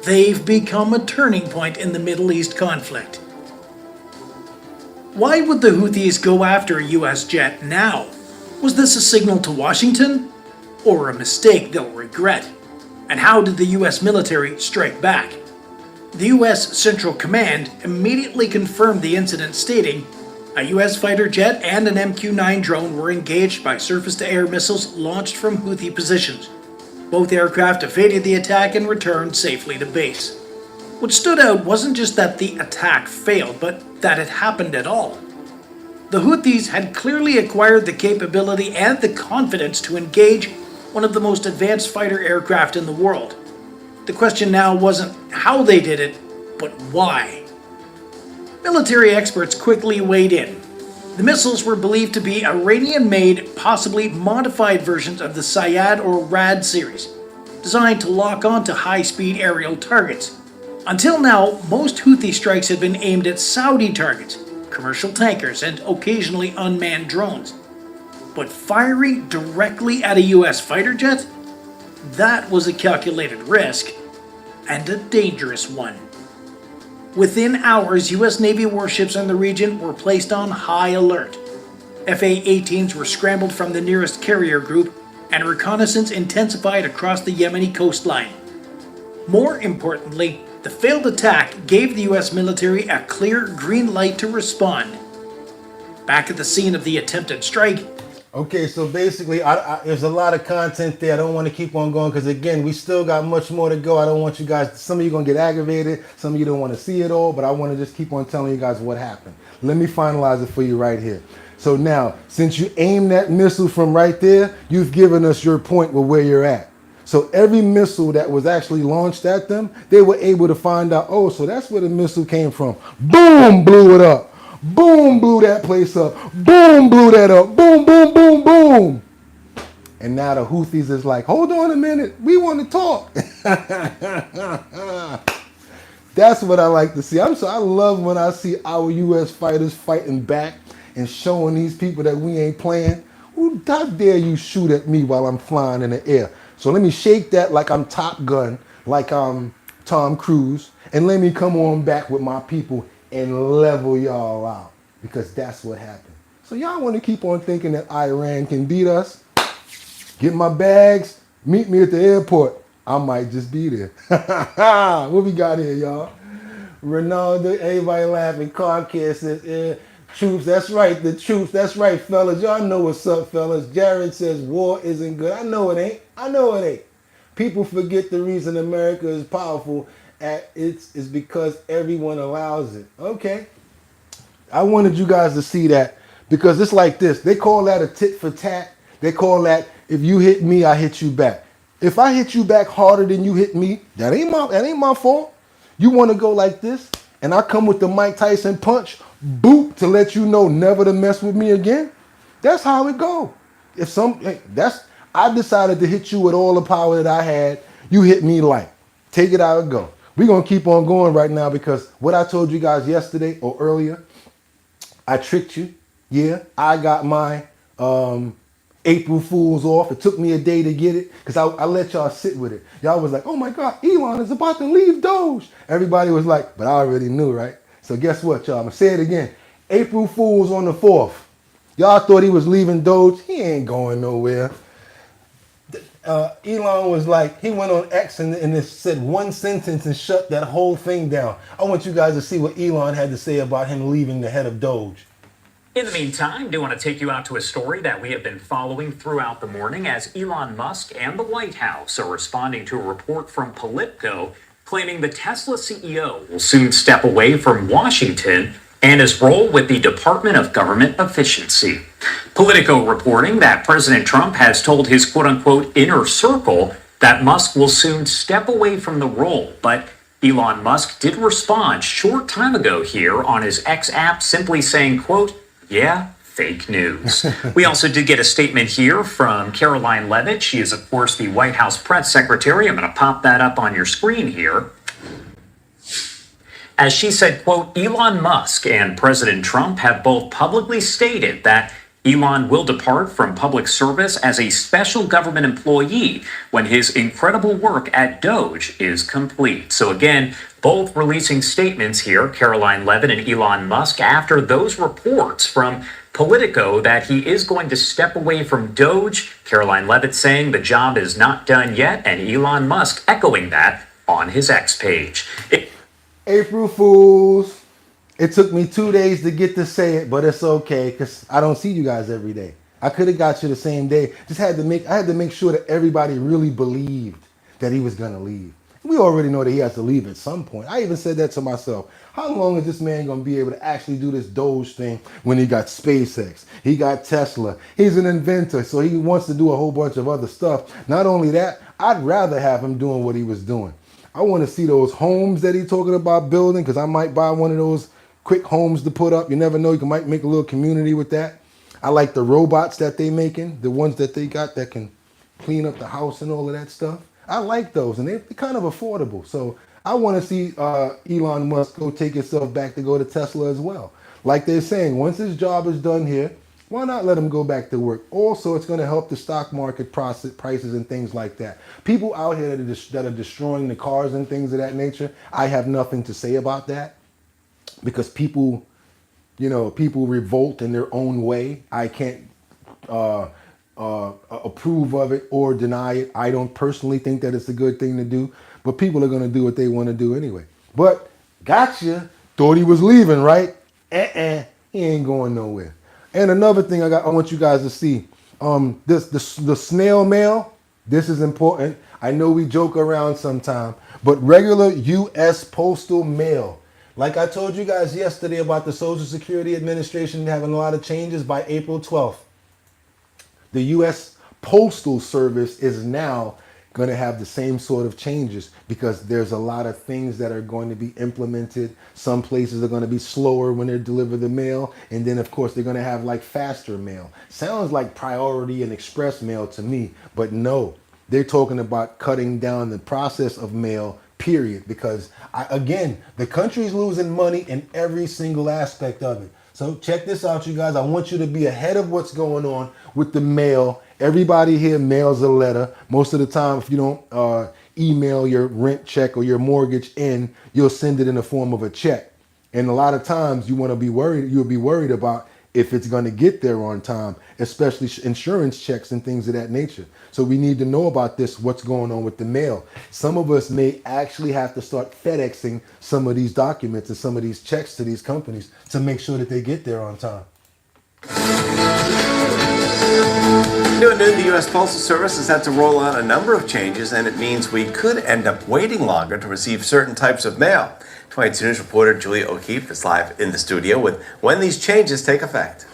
They've become a turning point in the Middle East conflict. Why would the Houthis go after a U.S. jet now? Was this a signal to Washington? Or a mistake they'll regret? And how did the U.S. military strike back? The U.S. Central Command immediately confirmed the incident, stating, a U.S. fighter jet and an MQ-9 drone were engaged by surface-to-air missiles launched from Houthi positions. Both aircraft evaded the attack and returned safely to base. What stood out wasn't just that the attack failed, but that it happened at all. The Houthis had clearly acquired the capability and the confidence to engage one of the most advanced fighter aircraft in the world. The question now wasn't how they did it, but why. Military experts quickly weighed in. The missiles were believed to be Iranian-made, possibly modified versions of the Sayad or Rad series, designed to lock onto high-speed aerial targets. Until now, most Houthi strikes had been aimed at Saudi targets, commercial tankers, and occasionally unmanned drones. But firing directly at a U.S. fighter jet? That was a calculated risk, and a dangerous one. Within hours, U.S. Navy warships in the region were placed on high alert. FA-18s were scrambled from the nearest carrier group, and reconnaissance intensified across the Yemeni coastline. More importantly, the failed attack gave the U.S. military a clear green light to respond. Back at the scene of the attempted strike. Okay, so basically, there's a lot of content there. I don't want to keep on going because, again, we still got much more to go. I don't want you guys, some of you going to get aggravated. Some of you don't want to see it all, but I want to just keep on telling you guys what happened. Let me finalize it for you right here. So now, since you aimed that missile from right there, you've given us your point with where you're at. So every missile that was actually launched at them, they were able to find out, oh, so that's where the missile came from. Boom, blew it up. Boom, blew that place up. Boom, blew that up. Boom, boom, boom, boom. And now the Houthis is like, hold on a minute. We want to talk. That's what I like to see. I love when I see our U.S. fighters fighting back and showing these people that we ain't playing. How dare you shoot at me while I'm flying in the air? So let me shake that like I'm Top Gun, like I'm Tom Cruise, and let me come on back with my people and level y'all out, because that's what happened. So y'all want to keep on thinking that Iran can beat us? Get my bags, meet me at the airport. I might just be there. What we got here, y'all? Ronaldo, everybody laughing. Carcare says, troops, that's right, the troops, that's right, fellas. Y'all know what's up, fellas. Jared says war isn't good. I know it ain't. I know it ain't. People forget the reason America is powerful is because everyone allows it. Okay. I wanted you guys to see that because it's like this. They call that a tit for tat. They call that if you hit me, I hit you back. If I hit you back harder than you hit me, that ain't my fault. You want to go like this and I come with the Mike Tyson punch, boop, to let you know never to mess with me again. That's how it go. I decided to hit you with all the power that I had. You hit me light. Take it out and go. We're going to keep on going right now because what I told you guys yesterday or earlier, I tricked you. Yeah, I got my April Fool's off. It took me a day to get it because I let y'all sit with it. Y'all was like, oh my God, Elon is about to leave Doge. Everybody was like, but I already knew, right? So guess what, y'all? I'm going to say it again. April Fool's on the 4th. Y'all thought he was leaving Doge. He ain't going nowhere. Elon was like, he went on X and it said one sentence and shut that whole thing down. I want you guys to see what Elon had to say about him leaving the head of Doge. In the meantime, I do want to take you out to a story that we have been following throughout the morning as Elon Musk and the White House are responding to a report from Politico claiming the Tesla CEO will soon step away from Washington and his role with the Department of Government Efficiency. Politico reporting that President Trump has told his quote-unquote inner circle that Musk will soon step away from the role, but Elon Musk did respond short time ago here on his X app simply saying, quote, yeah, fake news. We also did get a statement here from Caroline Levitt. She is, of course, the White House press secretary. I'm going to pop that up on your screen here. As she said, quote, Elon Musk and President Trump have both publicly stated that Elon will depart from public service as a special government employee when his incredible work at Doge is complete. So again, both releasing statements here, Caroline Levitt and Elon Musk, after those reports from Politico that he is going to step away from Doge. Caroline Levitt saying the job is not done yet, and Elon Musk echoing that on his X page. April Fools. It took me 2 days to get to say it, but it's okay because I don't see you guys every day. I could have got you the same day. I had to make sure that everybody really believed that he was gonna leave. We already know that he has to leave at some point. I even said that to myself. How long is this man gonna be able to actually do this Doge thing when he got SpaceX? He got Tesla. He's an inventor, so he wants to do a whole bunch of other stuff. Not only that, I'd rather have him doing what he was doing. I want to see those homes that he's talking about building because I might buy one of those quick homes to put up. You never know, you might make a little community with that. I like the robots that they making, the ones that they got that can clean up the house and all of that stuff. I like those, and they're kind of affordable. So I want to see Elon Musk go take himself back to go to Tesla as well. Like they're saying, once his job is done here, why not let him go back to work? Also, it's going to help the stock market prices and things like that. People out here that are destroying the cars and things of that nature, I have nothing to say about that because people revolt in their own way. I can't approve of it or deny it. I don't personally think that it's a good thing to do, but people are going to do what they want to do anyway. But gotcha. Thought he was leaving, right? He ain't going nowhere. And another thing I want you guys to see, the snail mail. This is important. I know we joke around sometime, but regular U.S. postal mail. Like I told you guys yesterday about the Social Security Administration having a lot of changes by April 12th. The U.S. Postal Service is now going to have the same sort of changes because there's a lot of things that are going to be implemented. Some places are going to be slower when they deliver the mail. And then, of course, they're going to have like faster mail. Sounds like priority and express mail to me, but no, they're talking about cutting down the process of mail, period. Because, again, the country's losing money in every single aspect of it. So check this out, you guys. I want you to be ahead of what's going on with the mail. Everybody here mails a letter. Most of the time, if you don't email your rent check or your mortgage in, you'll send it in the form of a check. And a lot of times you'll be worried about if it's going to get there on time, especially insurance checks and things of that nature. So we need to know about this, what's going on with the mail. Some of us may actually have to start FedExing some of these documents and some of these checks to these companies to make sure that they get there on time. New at noon, the U.S. Postal Service is set to roll out a number of changes, and it means we could end up waiting longer to receive certain types of mail. 22 News reporter Julia O'Keefe is live in the studio with when these changes take effect.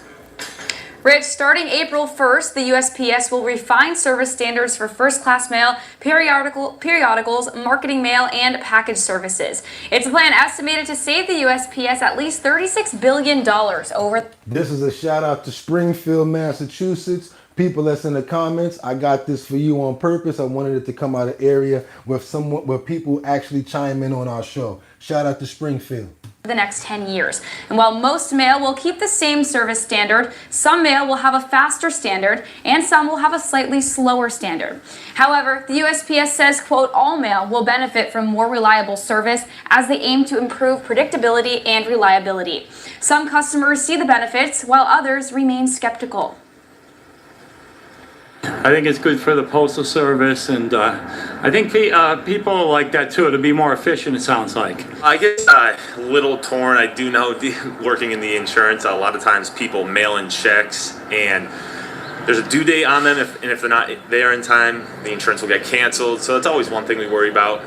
Rich, starting April 1st, the USPS will refine service standards for first-class mail, periodicals, marketing mail, and package services. It's a plan estimated to save the USPS at least $36 billion over. This is a shout out to Springfield, Massachusetts. People that's in the comments, I got this for you on purpose. I wanted it to come out of area where people actually chime in on our show. Shout out to Springfield. The next 10 years. And while most mail will keep the same service standard, some mail will have a faster standard and some will have a slightly slower standard. However, the USPS says, quote, all mail will benefit from more reliable service as they aim to improve predictability and reliability. Some customers see the benefits while others remain skeptical. I think it's good for the Postal Service, and I think people like that too, to be more efficient, it sounds like. I get a little torn. I do know, working in the insurance, a lot of times people mail in checks and there's a due date on them, and if they're not there in time, the insurance will get canceled. So that's always one thing we worry about.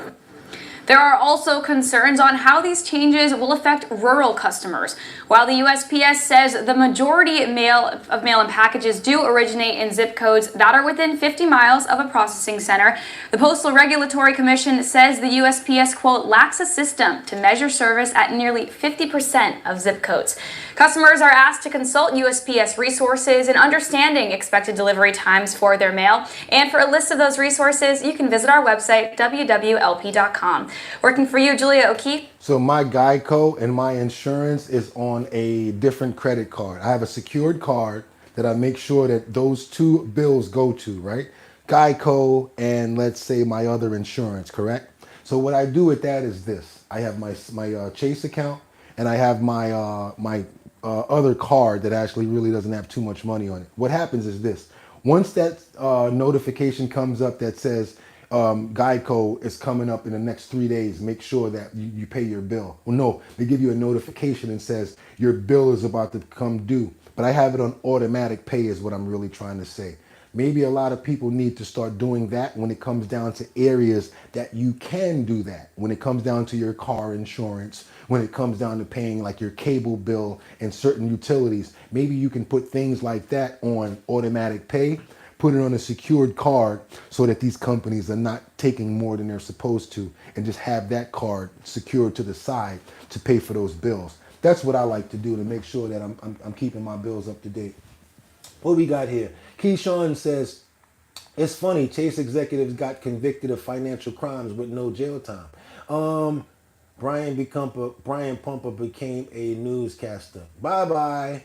There are also concerns on how these changes will affect rural customers. While the USPS says the majority of mail-in packages do originate in zip codes that are within 50 miles of a processing center, the Postal Regulatory Commission says the USPS, quote, lacks a system to measure service at nearly 50% of zip codes. Customers are asked to consult USPS resources in understanding expected delivery times for their mail. And for a list of those resources, you can visit our website, wwlp.com. Working for you, Julia O'Keefe. So my Geico and my insurance is on a different credit card. I have a secured card that I make sure that those two bills go to, right? Geico and let's say my other insurance, correct? So what I do with that is this. I have my Chase account and I have my other card that actually really doesn't have too much money on it. What happens is this. Once that notification comes up that says Geico is coming up in the next 3 days, make sure that you pay your bill. Well, no, they give you a notification and says your bill is about to come due. But I have it on automatic pay is what I'm really trying to say. Maybe a lot of people need to start doing that when it comes down to areas that you can do that. When it comes down to your car insurance, when it comes down to paying like your cable bill and certain utilities, maybe you can put things like that on automatic pay, put it on a secured card so that these companies are not taking more than they're supposed to, and just have that card secured to the side to pay for those bills. That's what I like to do to make sure that I'm keeping my bills up to date. What we got here? Keyshawn says, it's funny, Chase executives got convicted of financial crimes with no jail time. Brian Pumper became a newscaster. Bye-bye.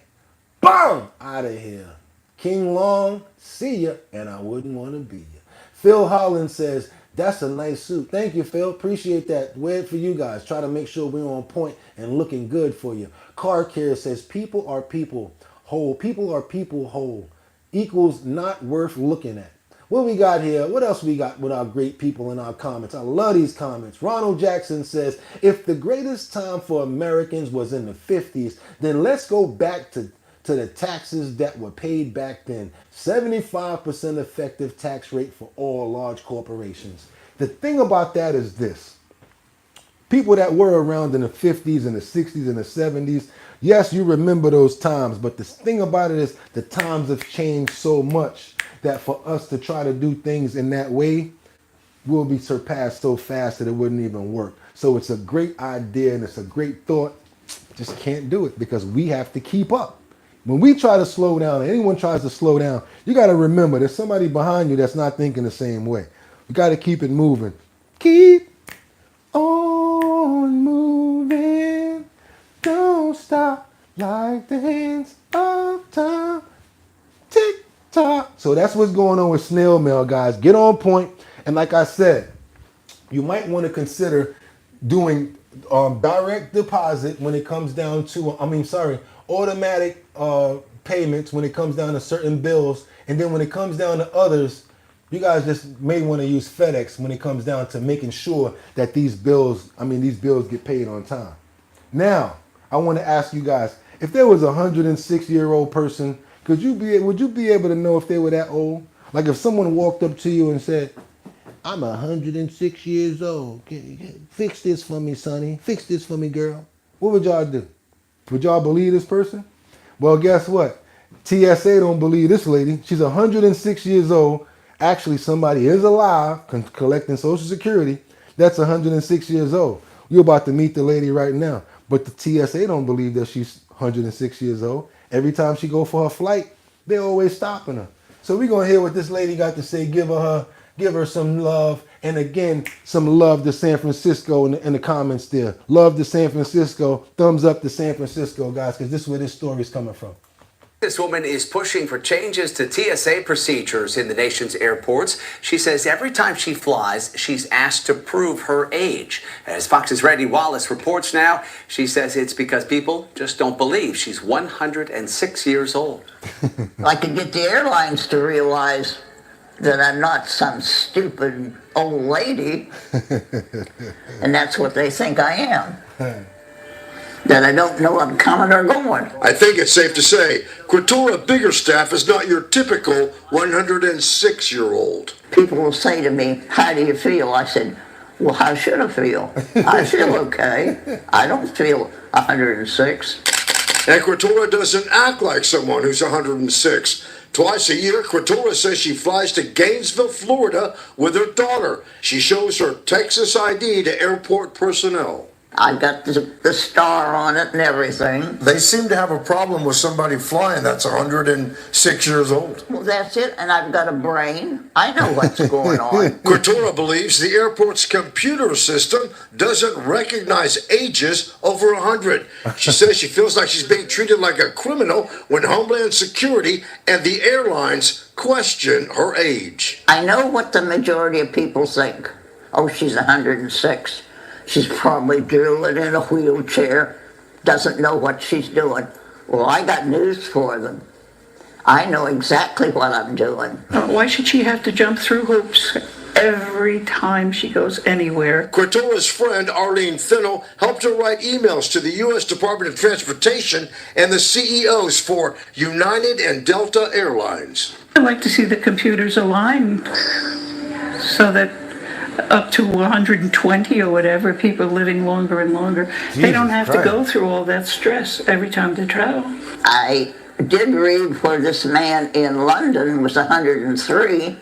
Boom! Out of here. King Long, see ya, and I wouldn't want to be ya. Phil Holland says, that's a nice suit. Thank you, Phil. Appreciate that. Wear it for you guys. Try to make sure we're on point and looking good for you. Car Care says, people are people whole. People are people whole. Equals not worth looking at. What we got here? What else we got with our great people in our comments? I love these comments. Ronald Jackson says, if the greatest time for Americans was in the 50s, then let's go back to the taxes that were paid back then. 75% effective tax rate for all large corporations. The thing about that is this. People that were around in the 50s and the 60s and the 70s, yes, you remember those times, but the thing about it is the times have changed so much that for us to try to do things in that way will be surpassed so fast that it wouldn't even work. So it's a great idea and it's a great thought. Just can't do it because we have to keep up. When we try to slow down, anyone tries to slow down, you got to remember there's somebody behind you that's not thinking the same way. You got to keep it moving. Keep on moving. Don't stop like the hands of time. Tick tock. So that's what's going on with snail mail, guys. Get on point. And like I said, you might want to consider doing direct deposit when it comes down to, automatic payments when it comes down to certain bills. And then when it comes down to others, you guys just may want to use FedEx when it comes down to making sure that these bills get paid on time. Now, I want to ask you guys, if there was a 106-year-old person, would you be able to know if they were that old? Like if someone walked up to you and said, I'm 106 years old. Fix this for me, sonny. Fix this for me, girl. What would y'all do? Would y'all believe this person? Well, guess what? TSA don't believe this lady. She's 106 years old. Actually, somebody is alive collecting Social Security. That's 106 years old. You're about to meet the lady right now. But the TSA don't believe that she's 106 years old. Every time she go for her flight, they're always stopping her. So we're going to hear what this lady got to say. Give her some love. And again, some love to San Francisco in the comments there. Love to San Francisco. Thumbs up to San Francisco, guys, because this is where this story is coming from. This woman is pushing for changes to TSA procedures in the nation's airports. She says every time she flies, she's asked to prove her age. As Fox's Randy Wallace reports now, she says it's because people just don't believe she's 106 years old. I'd like to get the airlines to realize that I'm not some stupid old lady, and that's what they think I am. That I don't know I'm coming or going. I think it's safe to say, Quatora Biggerstaff is not your typical 106-year-old. People will say to me, how do you feel? I said, well, how should I feel? I feel okay. I don't feel 106. And Quatora doesn't act like someone who's 106. Twice a year, Quatora says she flies to Gainesville, Florida with her daughter. She shows her Texas ID to airport personnel. I got the star on it and everything. They seem to have a problem with somebody flying that's 106 years old. Well, that's it, and I've got a brain. I know what's going on. Quatora believes the airport's computer system doesn't recognize ages over 100. She says she feels like she's being treated like a criminal when Homeland Security and the airlines question her age. I know what the majority of people think. Oh, she's 106. She's probably drooling in a wheelchair, doesn't know what she's doing. Well, I got news for them. I know exactly what I'm doing. Why should she have to jump through hoops every time she goes anywhere? Quatora's friend, Arlene Finnell, helped her write emails to the U.S. Department of Transportation and the CEOs for United and Delta Airlines. I'd like to see the computers align so that up to 120 or whatever, people living longer and longer. They don't have to go through all that stress every time they travel. I did read where this man in London was 103,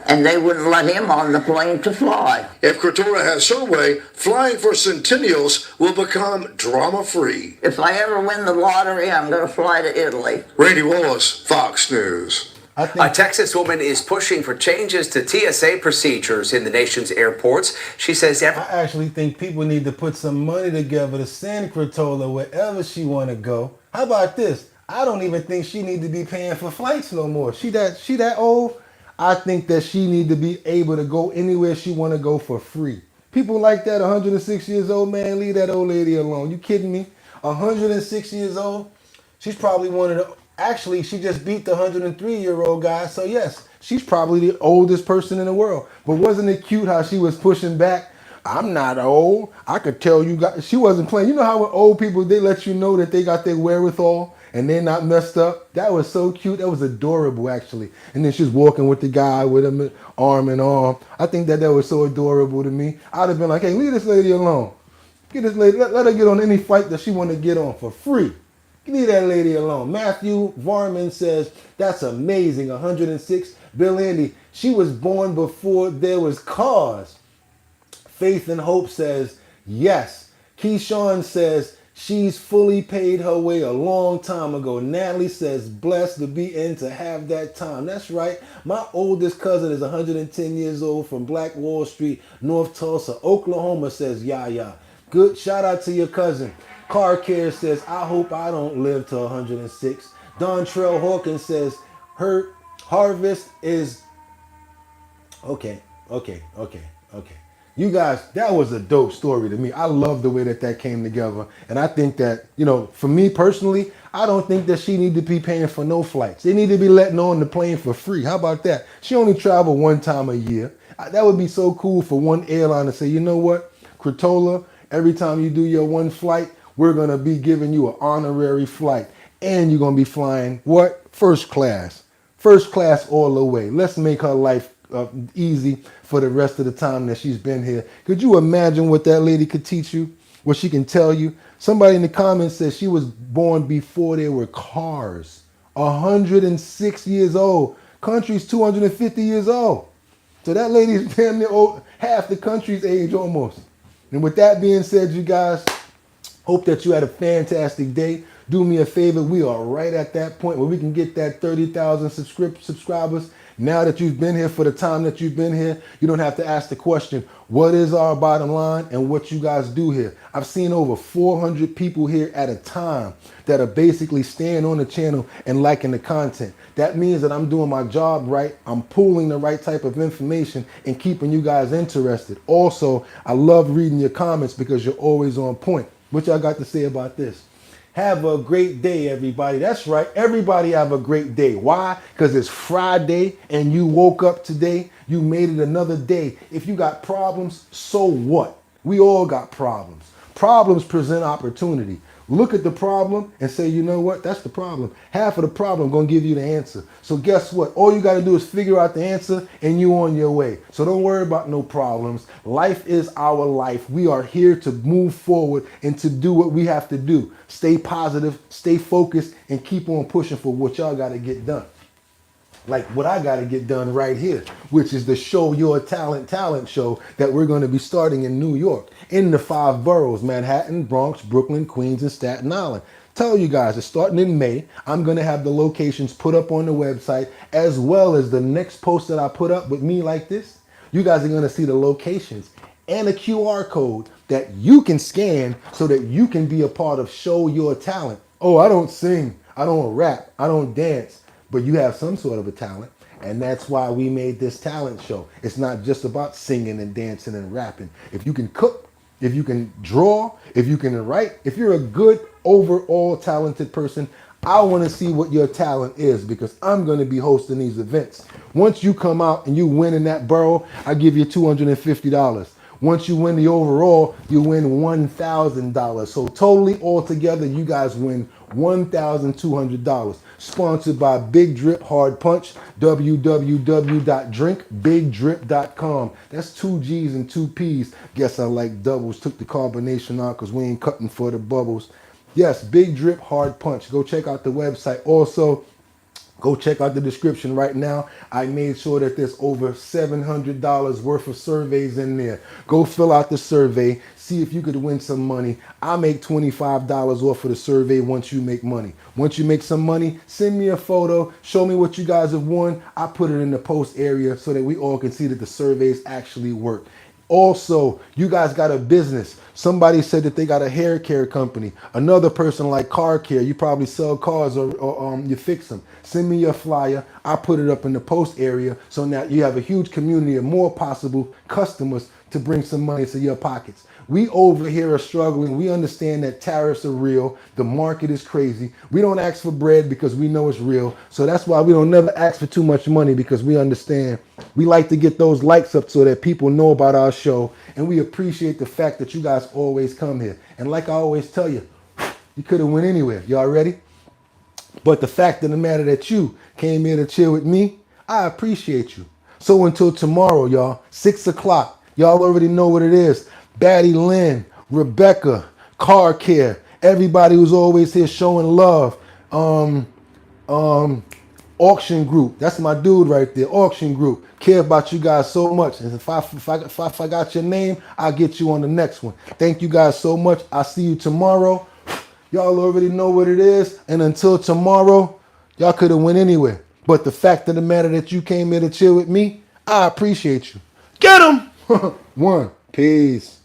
and they wouldn't let him on the plane to fly. If Quatora has her way, flying for centennials will become drama-free. If I ever win the lottery, I'm going to fly to Italy. Randy Wallace, Fox News. A Texas woman is pushing for changes to TSA procedures in the nation's airports. She says I actually think people need to put some money together to send Quatora wherever she want to go. How about this? I don't even think she need to be paying for flights no more. She that old? I think that she need to be able to go anywhere she want to go for free. People like that, 106 years old, man, leave that old lady alone. You kidding me? 106 years old? She's probably one of the... Actually, she just beat the 103-year-old guy. So, yes, she's probably the oldest person in the world. But wasn't it cute how she was pushing back? I'm not old. I could tell you guys. She wasn't playing. You know how with old people, they let you know that they got their wherewithal and they're not messed up? That was so cute. That was adorable, actually. And then she's walking with the guy with him arm in arm. I think that was so adorable to me. I'd have been like, hey, leave this lady alone. Get this lady. Let her get on any flight that she want to get on for free. Leave that lady alone. Matthew Varman says, that's amazing, 106. Bill Andy, she was born before there was cars. Faith and Hope says, yes. Keyshawn says, she's fully paid her way a long time ago. Natalie says, blessed to be in to have that time. That's right. My oldest cousin is 110 years old from Black Wall Street, North Tulsa, Oklahoma, says, yeah. Good. Shout out to your cousin. Car Care says, I hope I don't live to 106. Dontrell Hawkins says, her harvest is... Okay. You guys, that was a dope story to me. I love the way that came together. And I think that, for me personally, I don't think that she need to be paying for no flights. They need to be letting on the plane for free. How about that? She only travel one time a year. That would be so cool for one airline to say, you know what, Quatora, every time you do your one flight, we're going to be giving you an honorary flight. And you're going to be flying, what? First class. First class all the way. Let's make her life easy for the rest of the time that she's been here. Could you imagine what that lady could teach you? What she can tell you? Somebody in the comments says she was born before there were cars. 106 years old. Country's 250 years old. So that lady's damn near old, half the country's age almost. And with that being said, you guys, hope that you had a fantastic day. Do me a favor. We are right at that point where we can get that 30,000 subscribers. Now that you've been here for the time that you've been here, you don't have to ask the question, what is our bottom line and what you guys do here? I've seen over 400 people here at a time that are basically staying on the channel and liking the content. That means that I'm doing my job right. I'm pulling the right type of information and keeping you guys interested. Also, I love reading your comments because you're always on point. What y'all got to say about this? Have a great day, everybody. That's right. Everybody have a great day. Why? Because it's Friday and you woke up today. You made it another day. If you got problems, so what? We all got problems. Problems present opportunity. Look at the problem and say, you know what? That's the problem. Half of the problem going to give you the answer. So guess what? All you got to do is figure out the answer and you on your way. So don't worry about no problems. Life is our life. We are here to move forward and to do what we have to do. Stay positive, stay focused, and keep on pushing for what y'all got to get done. Like what I got to get done right here, which is the Show Your Talent show that we're going to be starting in New York, in the 5 boroughs, Manhattan, Bronx, Brooklyn, Queens, and Staten Island. Tell you guys, it's starting in May. I'm going to have the locations put up on the website, as well as the next post that I put up with me like this. You guys are going to see the locations and a QR code that you can scan so that you can be a part of Show Your Talent. Oh, I don't sing, I don't rap, I don't dance. But you have some sort of a talent, and that's why we made this talent show. It's not just about singing and dancing and rapping. If you can cook, if you can draw, if you can write, if you're a good overall talented person, I want to see what your talent is, because I'm going to be hosting these events. Once you come out and you win in that borough, I give you $250. Once you win the overall, you win $1,000. So totally altogether, you guys win $1,200. Sponsored by Big Drip Hard Punch, www.drinkbigdrip.com. That's 2 G's and 2 P's. Guess I like doubles. Took the carbonation out because we ain't cutting for the bubbles. Yes, Big Drip Hard Punch. Go check out the website. Also, go check out the description right now. I made sure that there's over $700 worth of surveys in there. Go fill out the survey. See if you could win some money. I make $25 off of the survey once you make money. Once you make some money, send me a photo. Show me what you guys have won. I put it in the post area so that we all can see that the surveys actually work. Also, you guys got a business. Somebody said that they got a hair care company. Another person like car care. You probably sell cars or you fix them. Send me your flyer. I put it up in the post area so now you have a huge community of more possible customers to bring some money to your pockets. We over here are struggling. We understand that tariffs are real. The market is crazy. We don't ask for bread because we know it's real. So that's why we don't never ask for too much money, because we understand. We like to get those likes up so that people know about our show. And we appreciate the fact that you guys always come here. And like I always tell you, you could have went anywhere. Y'all ready? But the fact of the matter that you came here to chill with me, I appreciate you. So until tomorrow, y'all, 6 o'clock, y'all already know what it is. Batty Lynn, Rebecca, Car Care, everybody who's always here showing love. Auction Group, that's my dude right there. Auction Group, care about you guys so much. And if I got your name, I'll get you on the next one. Thank you guys so much. I'll see you tomorrow. Y'all already know what it is. And until tomorrow, y'all could have went anywhere. But the fact of the matter that you came here to chill with me, I appreciate you. Get 'em! 1. Peace.